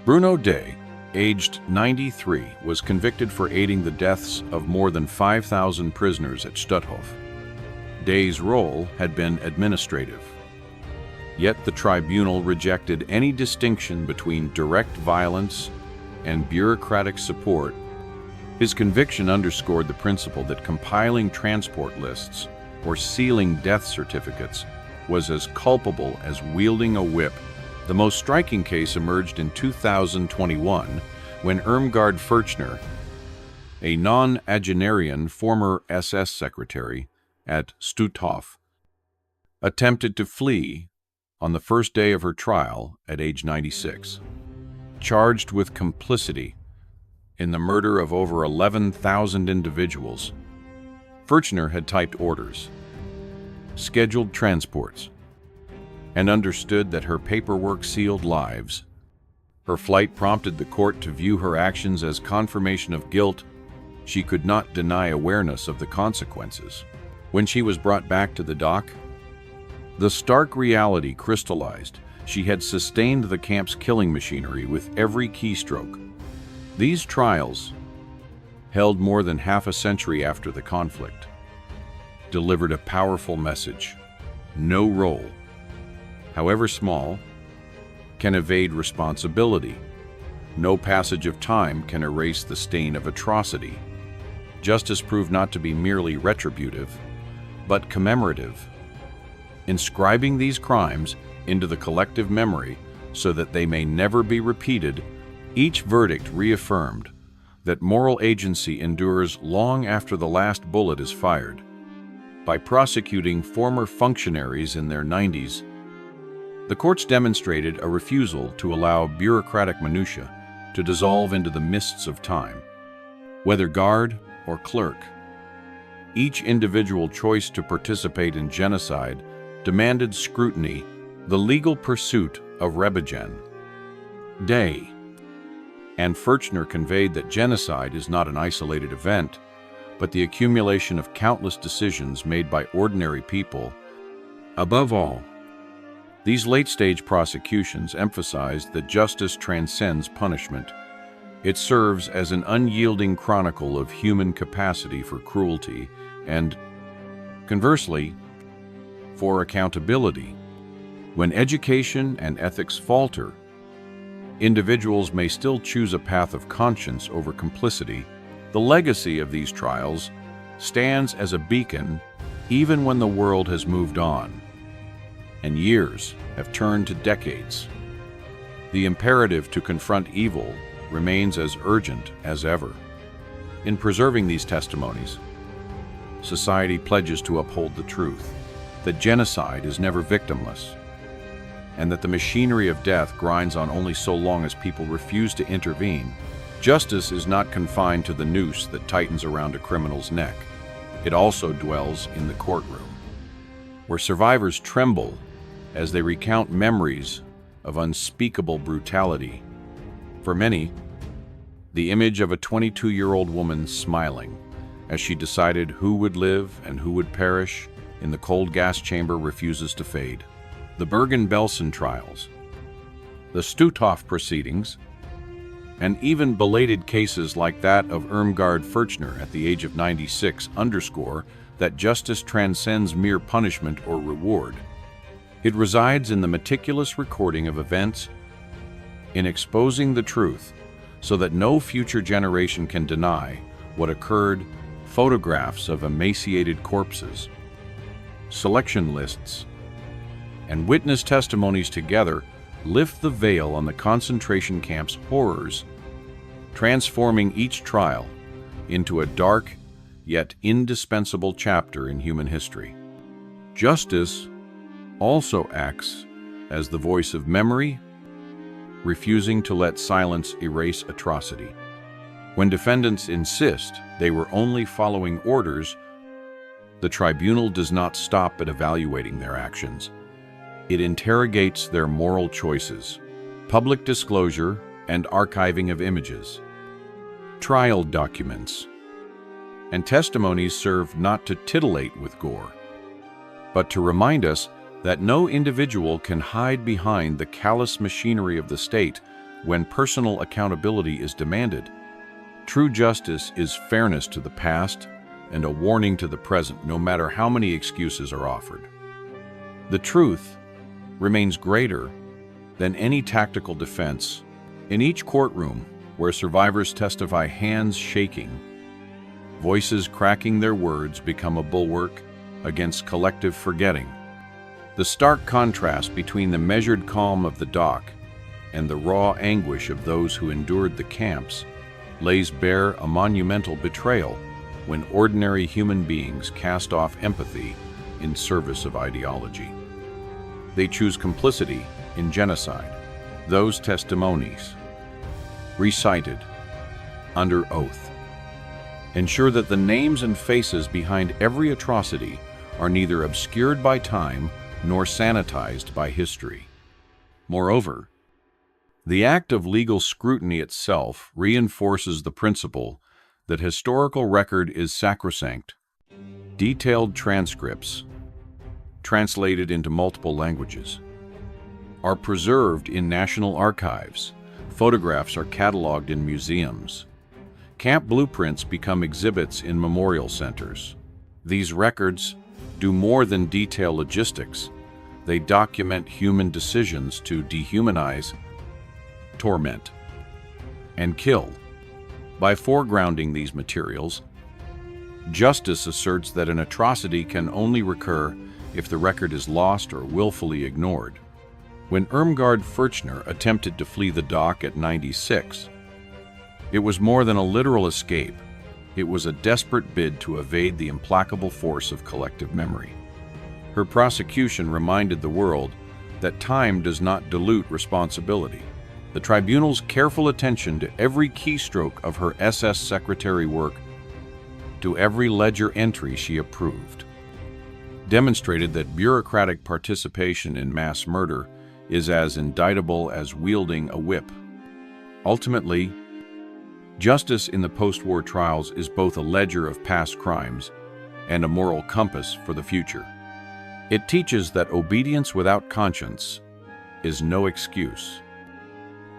Bruno Day, aged 93, was convicted for aiding the deaths of more than 5,000 prisoners at Stutthof. Day's role had been administrative. Yet the tribunal rejected any distinction between direct violence and bureaucratic support. His conviction underscored the principle that compiling transport lists or sealing death certificates was as culpable as wielding a whip. The most striking case emerged in 2021 when Irmgard Furchner, a non-agenarian former SS secretary at Stutthof, attempted to flee on the first day of her trial at age 96. Charged with complicity in the murder of over 11,000 individuals, Furchner had typed orders, scheduled transports, and understood that her paperwork sealed lives. Her flight prompted the court to view her actions as confirmation of guilt. She could not deny awareness of the consequences. When she was brought back to the dock, the stark reality crystallized. She had sustained the camp's killing machinery with every keystroke. These trials, held more than half a century after the conflict, delivered a powerful message. No role, however small, can evade responsibility. No passage of time can erase the stain of atrocity. Justice proved not to be merely retributive, but commemorative, inscribing these crimes into the collective memory so that they may never be repeated. Each verdict reaffirmed that moral agency endures long after the last bullet is fired. By prosecuting former functionaries in their 90s, the courts demonstrated a refusal to allow bureaucratic minutiae to dissolve into the mists of time. Whether guard or clerk, each individual choice to participate in genocide demanded scrutiny. The legal pursuit of Rebegen, Day, and Furchner conveyed that genocide is not an isolated event, but the accumulation of countless decisions made by ordinary people. Above all, these late-stage prosecutions emphasized that justice transcends punishment. It serves as an unyielding chronicle of human capacity for cruelty and, conversely, for accountability. When education and ethics falter, individuals may still choose a path of conscience over complicity. The legacy of these trials stands as a beacon even when the world has moved on and years have turned to decades. The imperative to confront evil remains as urgent as ever. In preserving these testimonies, society pledges to uphold the truth that genocide is never victimless, and that the machinery of death grinds on only so long as people refuse to intervene, justice is not confined to the noose that tightens around a criminal's neck. It also dwells in the courtroom, where survivors tremble as they recount memories of unspeakable brutality. For many, the image of a 22-year-old woman smiling as she decided who would live and who would perish in the cold gas chamber refuses to fade. The Bergen-Belsen trials, the Stutthof proceedings, and even belated cases like that of Irmgard Furchner at the age of 96 underscore that justice transcends mere punishment or reward. It resides in the meticulous recording of events, in exposing the truth so that no future generation can deny what occurred. Photographs of emaciated corpses, selection lists, and witness testimonies together lift the veil on the concentration camp's horrors, transforming each trial into a dark yet indispensable chapter in human history. Justice also acts as the voice of memory, refusing to let silence erase atrocity. When defendants insist they were only following orders, the tribunal does not stop at evaluating their actions. It interrogates their moral choices, public disclosure and archiving of images, trial documents, and testimonies serve not to titillate with gore, but to remind us that no individual can hide behind the callous machinery of the state when personal accountability is demanded. True justice is fairness to the past and a warning to the present, no matter how many excuses are offered. The truth remains greater than any tactical defense. In each courtroom where survivors testify, hands shaking, voices cracking their words become a bulwark against collective forgetting. The stark contrast between the measured calm of the dock and the raw anguish of those who endured the camps lays bare a monumental betrayal when ordinary human beings cast off empathy in service of ideology. They choose complicity in genocide. Those testimonies, recited under oath, ensure that the names and faces behind every atrocity are neither obscured by time nor sanitized by history. Moreover, the act of legal scrutiny itself reinforces the principle that historical record is sacrosanct. Detailed transcripts, translated into multiple languages, are preserved in national archives. Photographs are cataloged in museums. Camp blueprints become exhibits in memorial centers. These records do more than detail logistics. They document human decisions to dehumanize, torment, and kill. By foregrounding these materials, justice asserts that an atrocity can only recur if the record is lost or willfully ignored. When Irmgard Furchner attempted to flee the dock at 96, it was more than a literal escape. It was a desperate bid to evade the implacable force of collective memory. Her prosecution reminded the world that time does not dilute responsibility. The tribunal's careful attention to every keystroke of her SS secretary work, to every ledger entry she approved, demonstrated that bureaucratic participation in mass murder is as indictable as wielding a whip. Ultimately, justice in the post-war trials is both a ledger of past crimes and a moral compass for the future. It teaches that obedience without conscience is no excuse,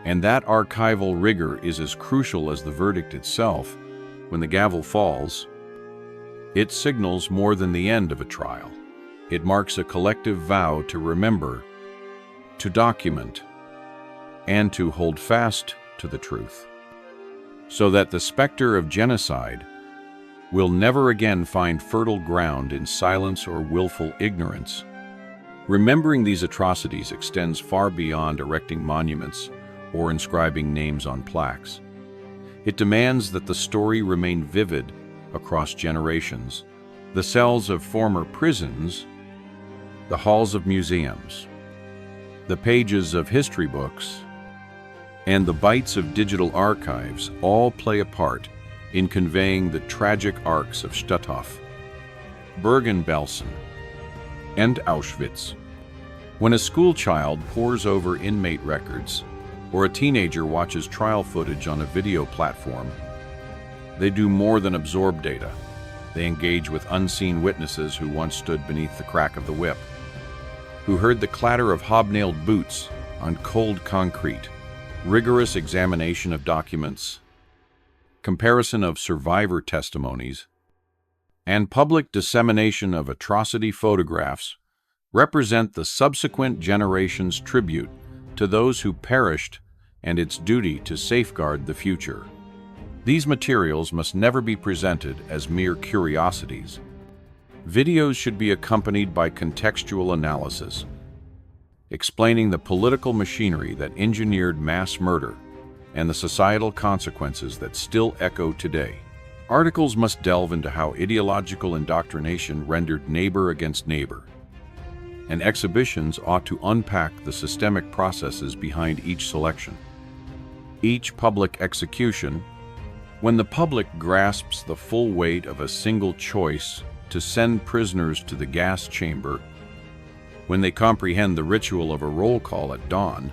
and that archival rigor is as crucial as the verdict itself. When the gavel falls, it signals more than the end of a trial. It marks a collective vow to remember, to document, and to hold fast to the truth, so that the specter of genocide will never again find fertile ground in silence or willful ignorance. Remembering these atrocities extends far beyond erecting monuments or inscribing names on plaques. It demands that the story remain vivid across generations. The cells of former prisons, the halls of museums, the pages of history books, and the bytes of digital archives all play a part in conveying the tragic arcs of Stutthof, Bergen-Belsen, and Auschwitz. When a school child pores over inmate records, or a teenager watches trial footage on a video platform, they do more than absorb data. They engage with unseen witnesses who once stood beneath the crack of the whip, who heard the clatter of hobnailed boots on cold concrete, rigorous examination of documents, comparison of survivor testimonies, and public dissemination of atrocity photographs represent the subsequent generation's tribute to those who perished and its duty to safeguard the future. These materials must never be presented as mere curiosities. Videos should be accompanied by contextual analysis, explaining the political machinery that engineered mass murder and the societal consequences that still echo today. Articles must delve into how ideological indoctrination rendered neighbor against neighbor, and exhibitions ought to unpack the systemic processes behind each selection. Each public execution, when the public grasps the full weight of a single choice to send prisoners to the gas chamber, when they comprehend the ritual of a roll call at dawn,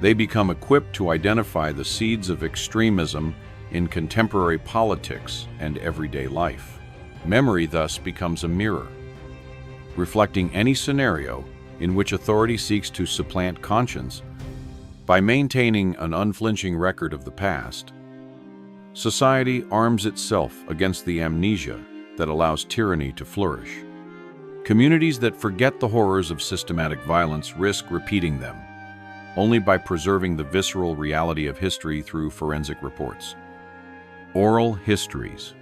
they become equipped to identify the seeds of extremism in contemporary politics and everyday life. Memory thus becomes a mirror, reflecting any scenario in which authority seeks to supplant conscience by maintaining an unflinching record of the past. Society arms itself against the amnesia that allows tyranny to flourish. Communities that forget the horrors of systematic violence risk repeating them, only by preserving the visceral reality of history through forensic reports, oral histories,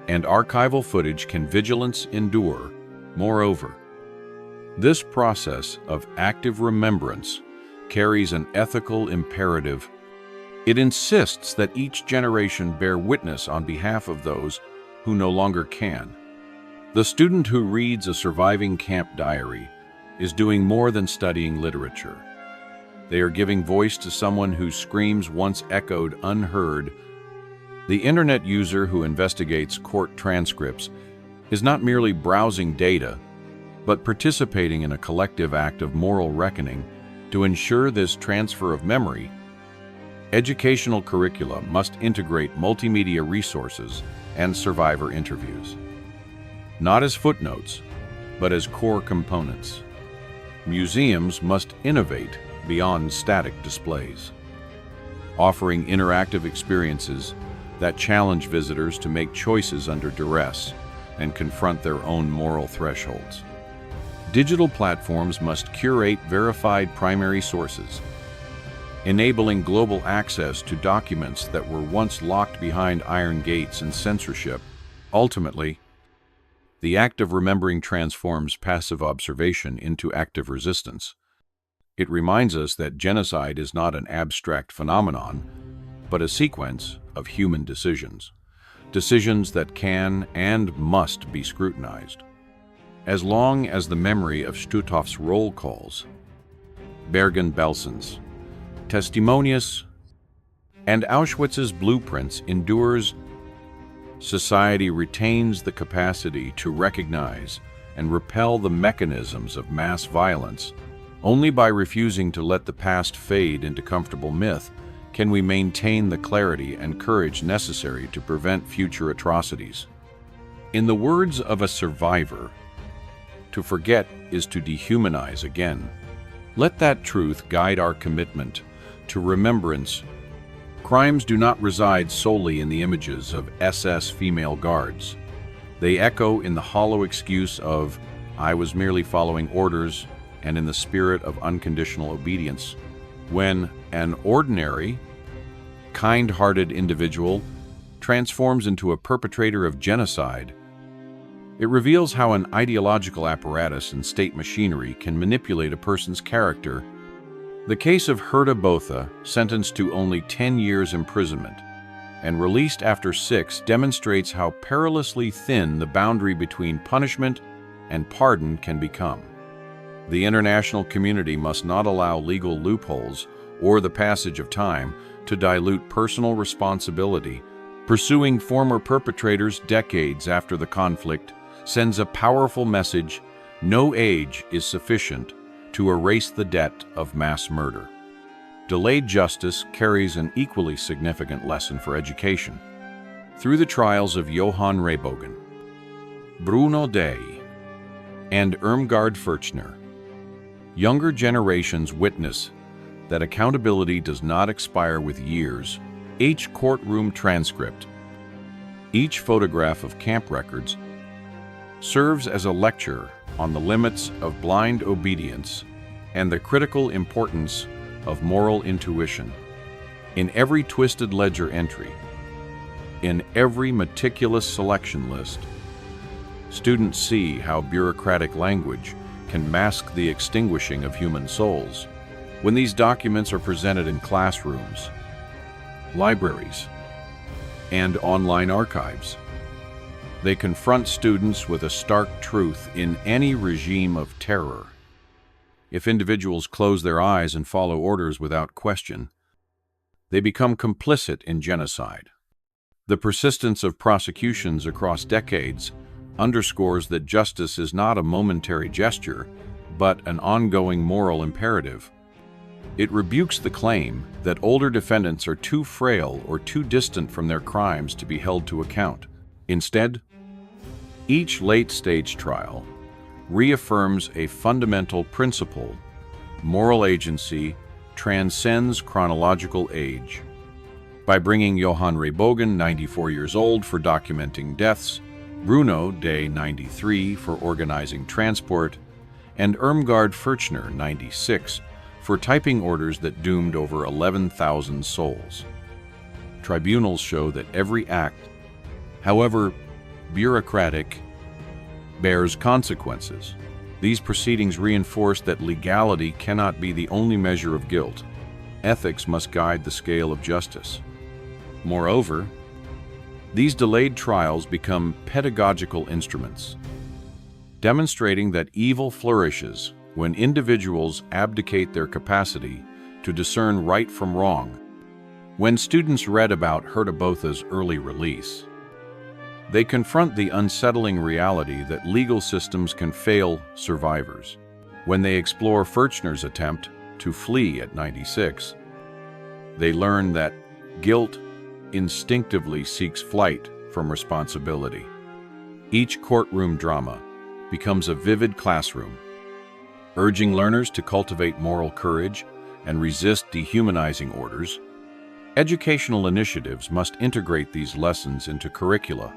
and archival footage can vigilance endure. Moreover, this process of active remembrance carries an ethical imperative. It insists that each generation bear witness on behalf of those who no longer can. The student who reads a surviving camp diary is doing more than studying literature. They are giving voice to someone whose screams once echoed unheard. The internet user who investigates court transcripts is not merely browsing data, but participating in a collective act of moral reckoning to ensure this transfer of memory. Educational curricula must integrate multimedia resources and survivor interviews, not as footnotes, but as core components. Museums must innovate beyond static displays, offering interactive experiences that challenge visitors to make choices under duress and confront their own moral thresholds. Digital platforms must curate verified primary sources, enabling global access to documents that were once locked behind iron gates and censorship. Ultimately, the act of remembering transforms passive observation into active resistance. It reminds us that genocide is not an abstract phenomenon, but a sequence of human decisions, decisions that can and must be scrutinized. As long as the memory of Stutthof's roll calls, Bergen-Belsen's testimonies, and Auschwitz's blueprints endures, society retains the capacity to recognize and repel the mechanisms of mass violence. Only by refusing to let the past fade into comfortable myth can we maintain the clarity and courage necessary to prevent future atrocities. In the words of a survivor, to forget is to dehumanize again. Let that truth guide our commitment to remembrance. Crimes do not reside solely in the images of SS female guards. They echo in the hollow excuse of, "I was merely following orders," and in the spirit of unconditional obedience. When an ordinary, kind-hearted individual transforms into a perpetrator of genocide, it reveals how an ideological apparatus and state machinery can manipulate a person's character. The case of Herta Botha, sentenced to only 10 years imprisonment and released after 6, demonstrates how perilously thin the boundary between punishment and pardon can become. The international community must not allow legal loopholes or the passage of time to dilute personal responsibility. Pursuing former perpetrators decades after the conflict sends a powerful message: no age is sufficient to erase the debt of mass murder. Delayed justice carries an equally significant lesson for education. Through the trials of Johann Rehbogen, Bruno Day, and Irmgard Furchner, younger generations witness that accountability does not expire with years. Each courtroom transcript, each photograph of camp records, serves as a lecture on the limits of blind obedience and the critical importance of moral intuition. In every twisted ledger entry, in every meticulous selection list, students see how bureaucratic language can mask the extinguishing of human souls. When these documents are presented in classrooms, libraries, and online archives, they confront students with a stark truth in any regime of terror. If individuals close their eyes and follow orders without question, they become complicit in genocide. The persistence of prosecutions across decades underscores that justice is not a momentary gesture, but an ongoing moral imperative. It rebukes the claim that older defendants are too frail or too distant from their crimes to be held to account. Instead, each late-stage trial reaffirms a fundamental principle: moral agency transcends chronological age. By bringing Johann Rehbogen, 94 years old, for documenting deaths, Bruno Day, 93, for organizing transport, and Irmgard Furchner, 96, for typing orders that doomed over 11,000 souls, tribunals show that every act, however bureaucratic, bears consequences. These proceedings reinforce that legality cannot be the only measure of guilt. Ethics must guide the scale of justice. Moreover, these delayed trials become pedagogical instruments, demonstrating that evil flourishes when individuals abdicate their capacity to discern right from wrong. When students read about Hertobotha's early release, they confront the unsettling reality that legal systems can fail survivors. When they explore Furchner's attempt to flee at 96, they learn that guilt instinctively seeks flight from responsibility. Each courtroom drama becomes a vivid classroom, urging learners to cultivate moral courage and resist dehumanizing orders. Educational initiatives must integrate these lessons into curricula,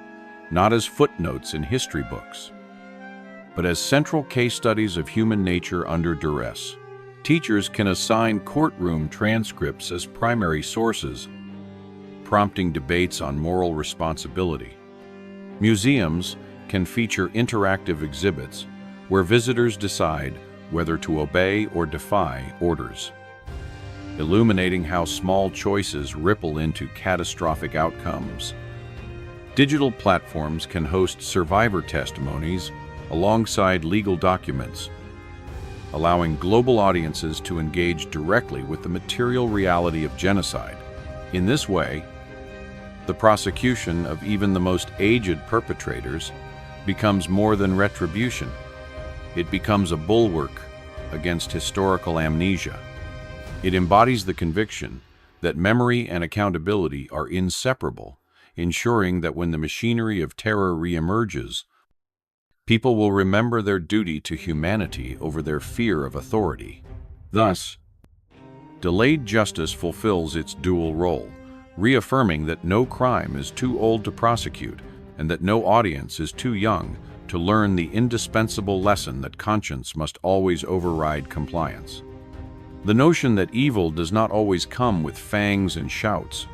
not as footnotes in history books, but as central case studies of human nature under duress. Teachers can assign courtroom transcripts as primary sources, prompting debates on moral responsibility. Museums can feature interactive exhibits where visitors decide whether to obey or defy orders, illuminating how small choices ripple into catastrophic outcomes. Digital platforms can host survivor testimonies alongside legal documents, allowing global audiences to engage directly with the material reality of genocide. In this way, the prosecution of even the most aged perpetrators becomes more than retribution. It becomes a bulwark against historical amnesia. It embodies the conviction that memory and accountability are inseparable, ensuring that when the machinery of terror reemerges, people will remember their duty to humanity over their fear of authority. Thus, delayed justice fulfills its dual role, reaffirming that no crime is too old to prosecute and that no audience is too young to learn the indispensable lesson that conscience must always override compliance. The notion that evil does not always come with fangs and shouts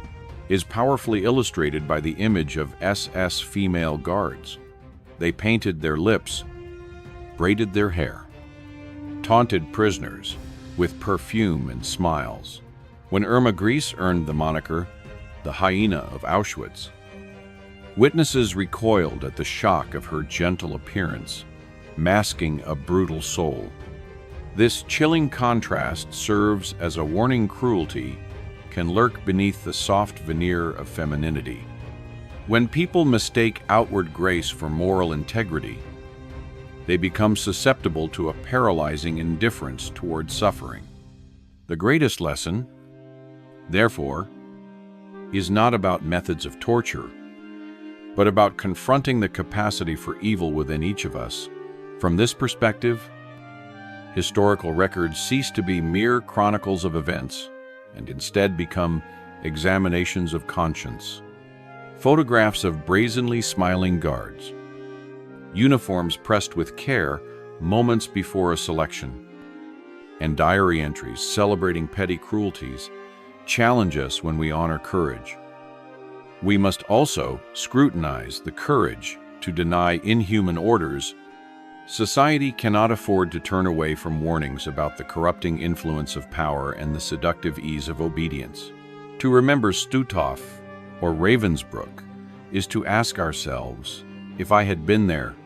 is powerfully illustrated by the image of SS female guards. They painted their lips, braided their hair, taunted prisoners with perfume and smiles. When Irma Gries earned the moniker, the hyena of Auschwitz, witnesses recoiled at the shock of her gentle appearance, masking a brutal soul. This chilling contrast serves as a warning cruelty can lurk beneath the soft veneer of femininity. When people mistake outward grace for moral integrity, they become susceptible to a paralyzing indifference toward suffering. The greatest lesson, therefore, is not about methods of torture, but about confronting the capacity for evil within each of us. From this perspective, historical records cease to be mere chronicles of events and instead become examinations of conscience. Photographs of brazenly smiling guards, uniforms pressed with care moments before a selection, and diary entries celebrating petty cruelties challenge us when we honor courage. We must also scrutinize the courage to deny inhuman orders. Society cannot afford to turn away from warnings about the corrupting influence of power and the seductive ease of obedience. To remember Stutthof or Ravensbruck is to ask ourselves, if I had been there,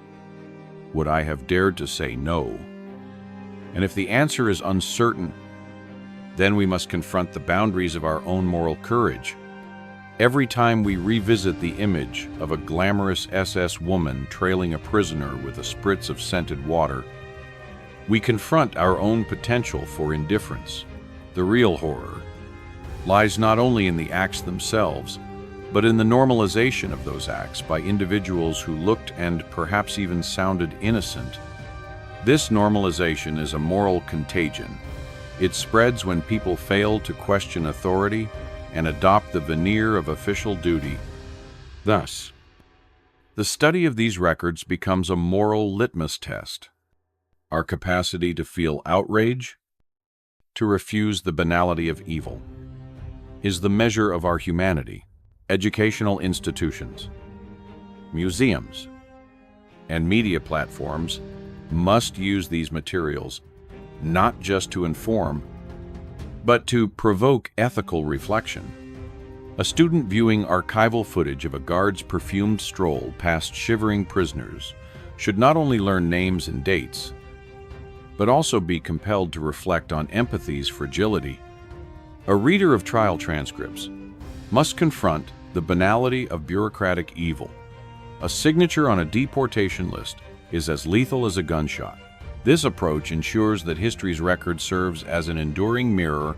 would I have dared to say no? And if the answer is uncertain, then we must confront the boundaries of our own moral courage. Every time we revisit the image of a glamorous SS woman trailing a prisoner with a spritz of scented water, we confront our own potential for indifference. The real horror lies not only in the acts themselves, but in the normalization of those acts by individuals who looked and perhaps even sounded innocent. This normalization is a moral contagion. It spreads when people fail to question authority and adopt the veneer of official duty. Thus, the study of these records becomes a moral litmus test. Our capacity to feel outrage, to refuse the banality of evil, is the measure of our humanity. Educational institutions, museums, and media platforms must use these materials not just to inform, but to provoke ethical reflection. A student viewing archival footage of a guard's perfumed stroll past shivering prisoners should not only learn names and dates, but also be compelled to reflect on empathy's fragility. A reader of trial transcripts must confront the banality of bureaucratic evil. A signature on a deportation list is as lethal as a gunshot. This approach ensures that history's record serves as an enduring mirror,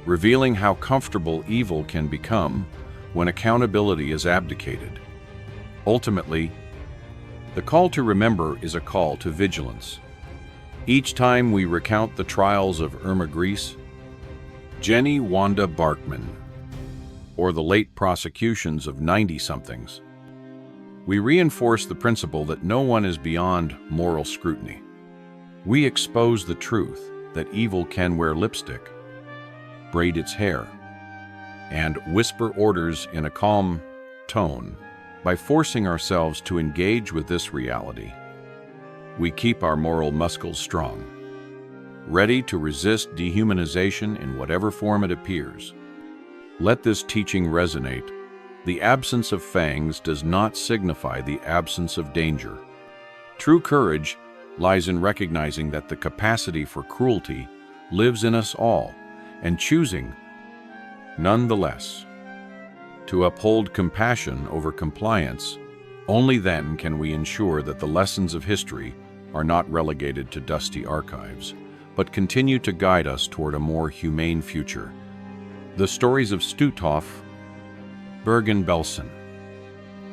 revealing how comfortable evil can become when accountability is abdicated. Ultimately, the call to remember is a call to vigilance. Each time we recount the trials of Irma Gries, Jenny Wanda Barkman, or the late prosecutions of 90-somethings, we reinforce the principle that no one is beyond moral scrutiny. We expose the truth that evil can wear lipstick, braid its hair, and whisper orders in a calm tone. By forcing ourselves to engage with this reality, we keep our moral muscles strong, ready to resist dehumanization in whatever form it appears. Let this teaching resonate. The absence of fangs does not signify the absence of danger. True courage lies in recognizing that the capacity for cruelty lives in us all, and choosing, nonetheless, to uphold compassion over compliance. Only then can we ensure that the lessons of history are not relegated to dusty archives, but continue to guide us toward a more humane future. The stories of Stutthof, Bergen-Belsen,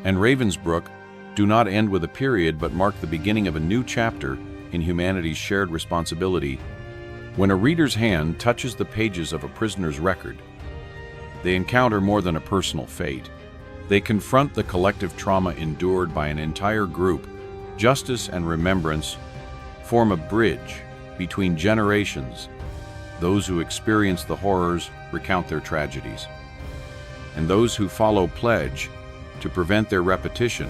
and Ravensbruck do not end with a period but mark the beginning of a new chapter in humanity's shared responsibility. When a reader's hand touches the pages of a prisoner's record, they encounter more than a personal fate. They confront the collective trauma endured by an entire group. Justice and remembrance form a bridge between generations. Those who experience the horrors recount their tragedies, and those who follow pledge to prevent their repetition.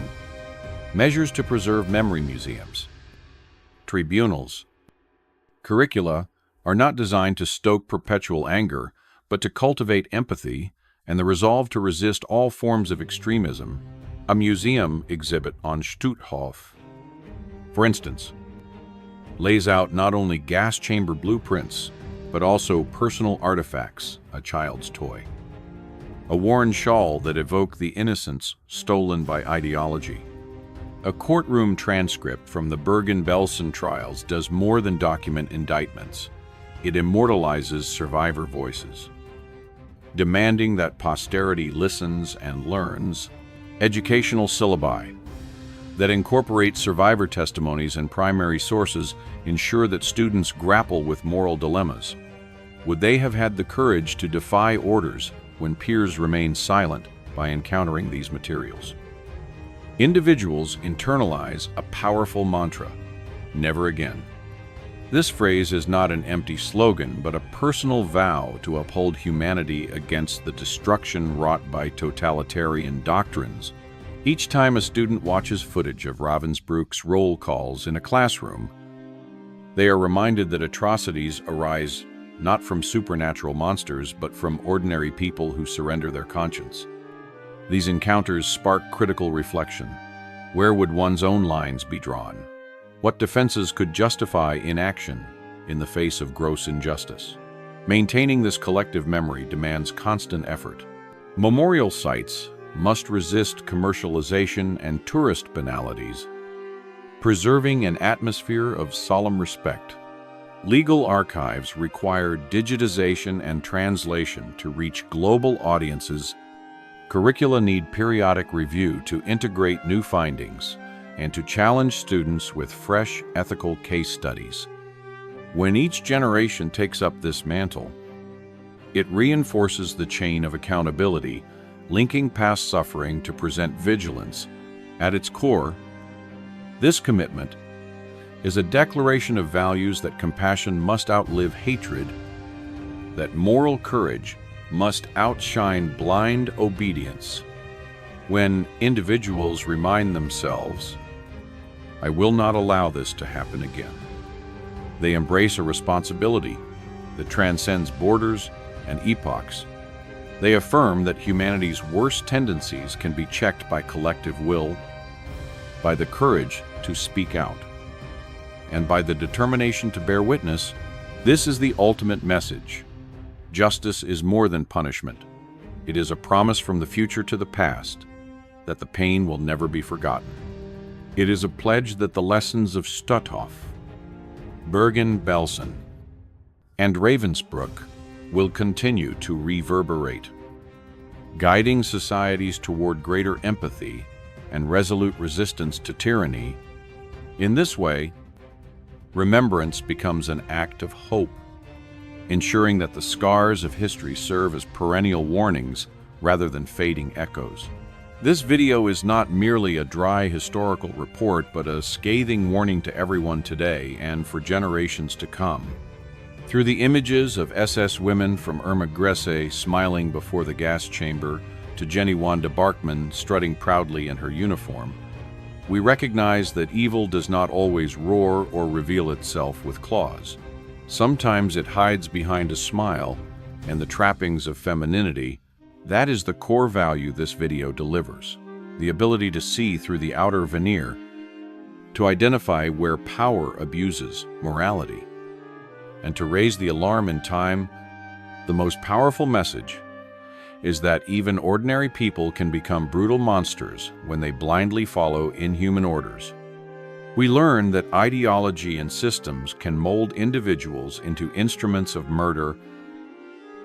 Measures to preserve memory museums, tribunals, curricula are not designed to stoke perpetual anger, but to cultivate empathy and the resolve to resist all forms of extremism. A museum exhibit on Stutthof, for instance, lays out not only gas chamber blueprints, but also personal artifacts, a child's toy. A worn shawl that evoke the innocence stolen by ideology. A courtroom transcript from the Bergen-Belsen trials does more than document indictments. It immortalizes survivor voices. Demanding that posterity listens and learns, educational syllabi that incorporate survivor testimonies and primary sources ensure that students grapple with moral dilemmas. Would they have had the courage to defy orders when peers remain silent by encountering these materials? Individuals internalize a powerful mantra, never again. This phrase is not an empty slogan, but a personal vow to uphold humanity against the destruction wrought by totalitarian doctrines. Each time a student watches footage of Ravensbruck's roll calls in a classroom, they are reminded that atrocities arise not from supernatural monsters, but from ordinary people who surrender their conscience. These encounters spark critical reflection. Where would one's own lines be drawn? What defenses could justify inaction in the face of gross injustice? Maintaining this collective memory demands constant effort. Memorial sites must resist commercialization and tourist banalities, preserving an atmosphere of solemn respect. Legal archives require digitization and translation to reach global audiences. Curricula need periodic review to integrate new findings and to challenge students with fresh ethical case studies. When each generation takes up this mantle, it reinforces the chain of accountability, linking past suffering to present vigilance. At its core, this commitment is a declaration of values that compassion must outlive hatred, that moral courage must outshine blind obedience. When individuals remind themselves, "I will not allow this to happen again," they embrace a responsibility that transcends borders and epochs. They affirm that humanity's worst tendencies can be checked by collective will, by the courage to speak out, and by the determination to bear witness. This is the ultimate message. Justice is more than punishment. It is a promise from the future to the past that the pain will never be forgotten. It is a pledge that the lessons of Stutthof, Bergen-Belsen, and Ravensbruck will continue to reverberate, guiding societies toward greater empathy and resolute resistance to tyranny. In this way, remembrance becomes an act of hope, ensuring that the scars of history serve as perennial warnings rather than fading echoes. This video is not merely a dry historical report, but a scathing warning to everyone today and for generations to come. Through the images of SS women from Irma Gresse smiling before the gas chamber to Jenny Wanda Barkman strutting proudly in her uniform, we recognize that evil does not always roar or reveal itself with claws. Sometimes it hides behind a smile and the trappings of femininity. That is the core value this video delivers: the ability to see through the outer veneer, to identify where power abuses morality, and to raise the alarm in time. The most powerful message is that even ordinary people can become brutal monsters when they blindly follow inhuman orders. We learn that ideology and systems can mold individuals into instruments of murder,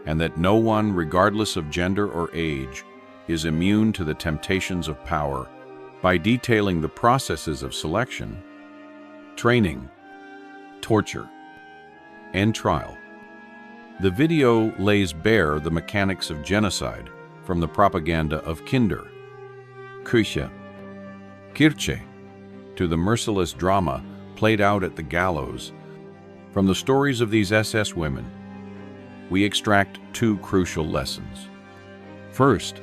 and that no one, regardless of gender or age, is immune to the temptations of power. By detailing the processes of selection, training, torture, and trial, the video lays bare the mechanics of genocide, from the propaganda of Kinder, Küche, Kirche, to the merciless drama played out at the gallows. From the stories of these SS women, we extract two crucial lessons. First,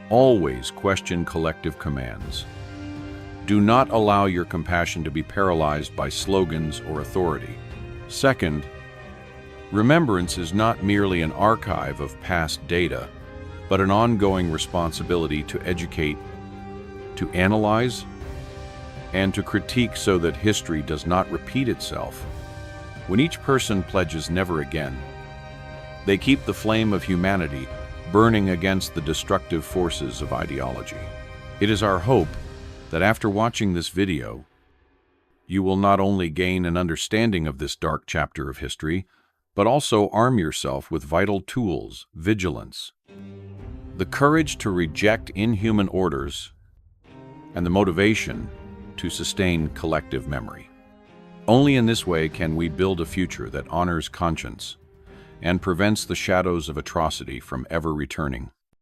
always question collective commands. Do not allow your compassion to be paralyzed by slogans or authority. Second, remembrance is not merely an archive of past data, but an ongoing responsibility to educate, to analyze, and to critique so that history does not repeat itself. When each person pledges never again, they keep the flame of humanity burning against the destructive forces of ideology. It is our hope that after watching this video, you will not only gain an understanding of this dark chapter of history, but also arm yourself with vital tools, vigilance, the courage to reject inhuman orders, and the motivation to sustain collective memory. Only in this way can we build a future that honors conscience and prevents the shadows of atrocity from ever returning.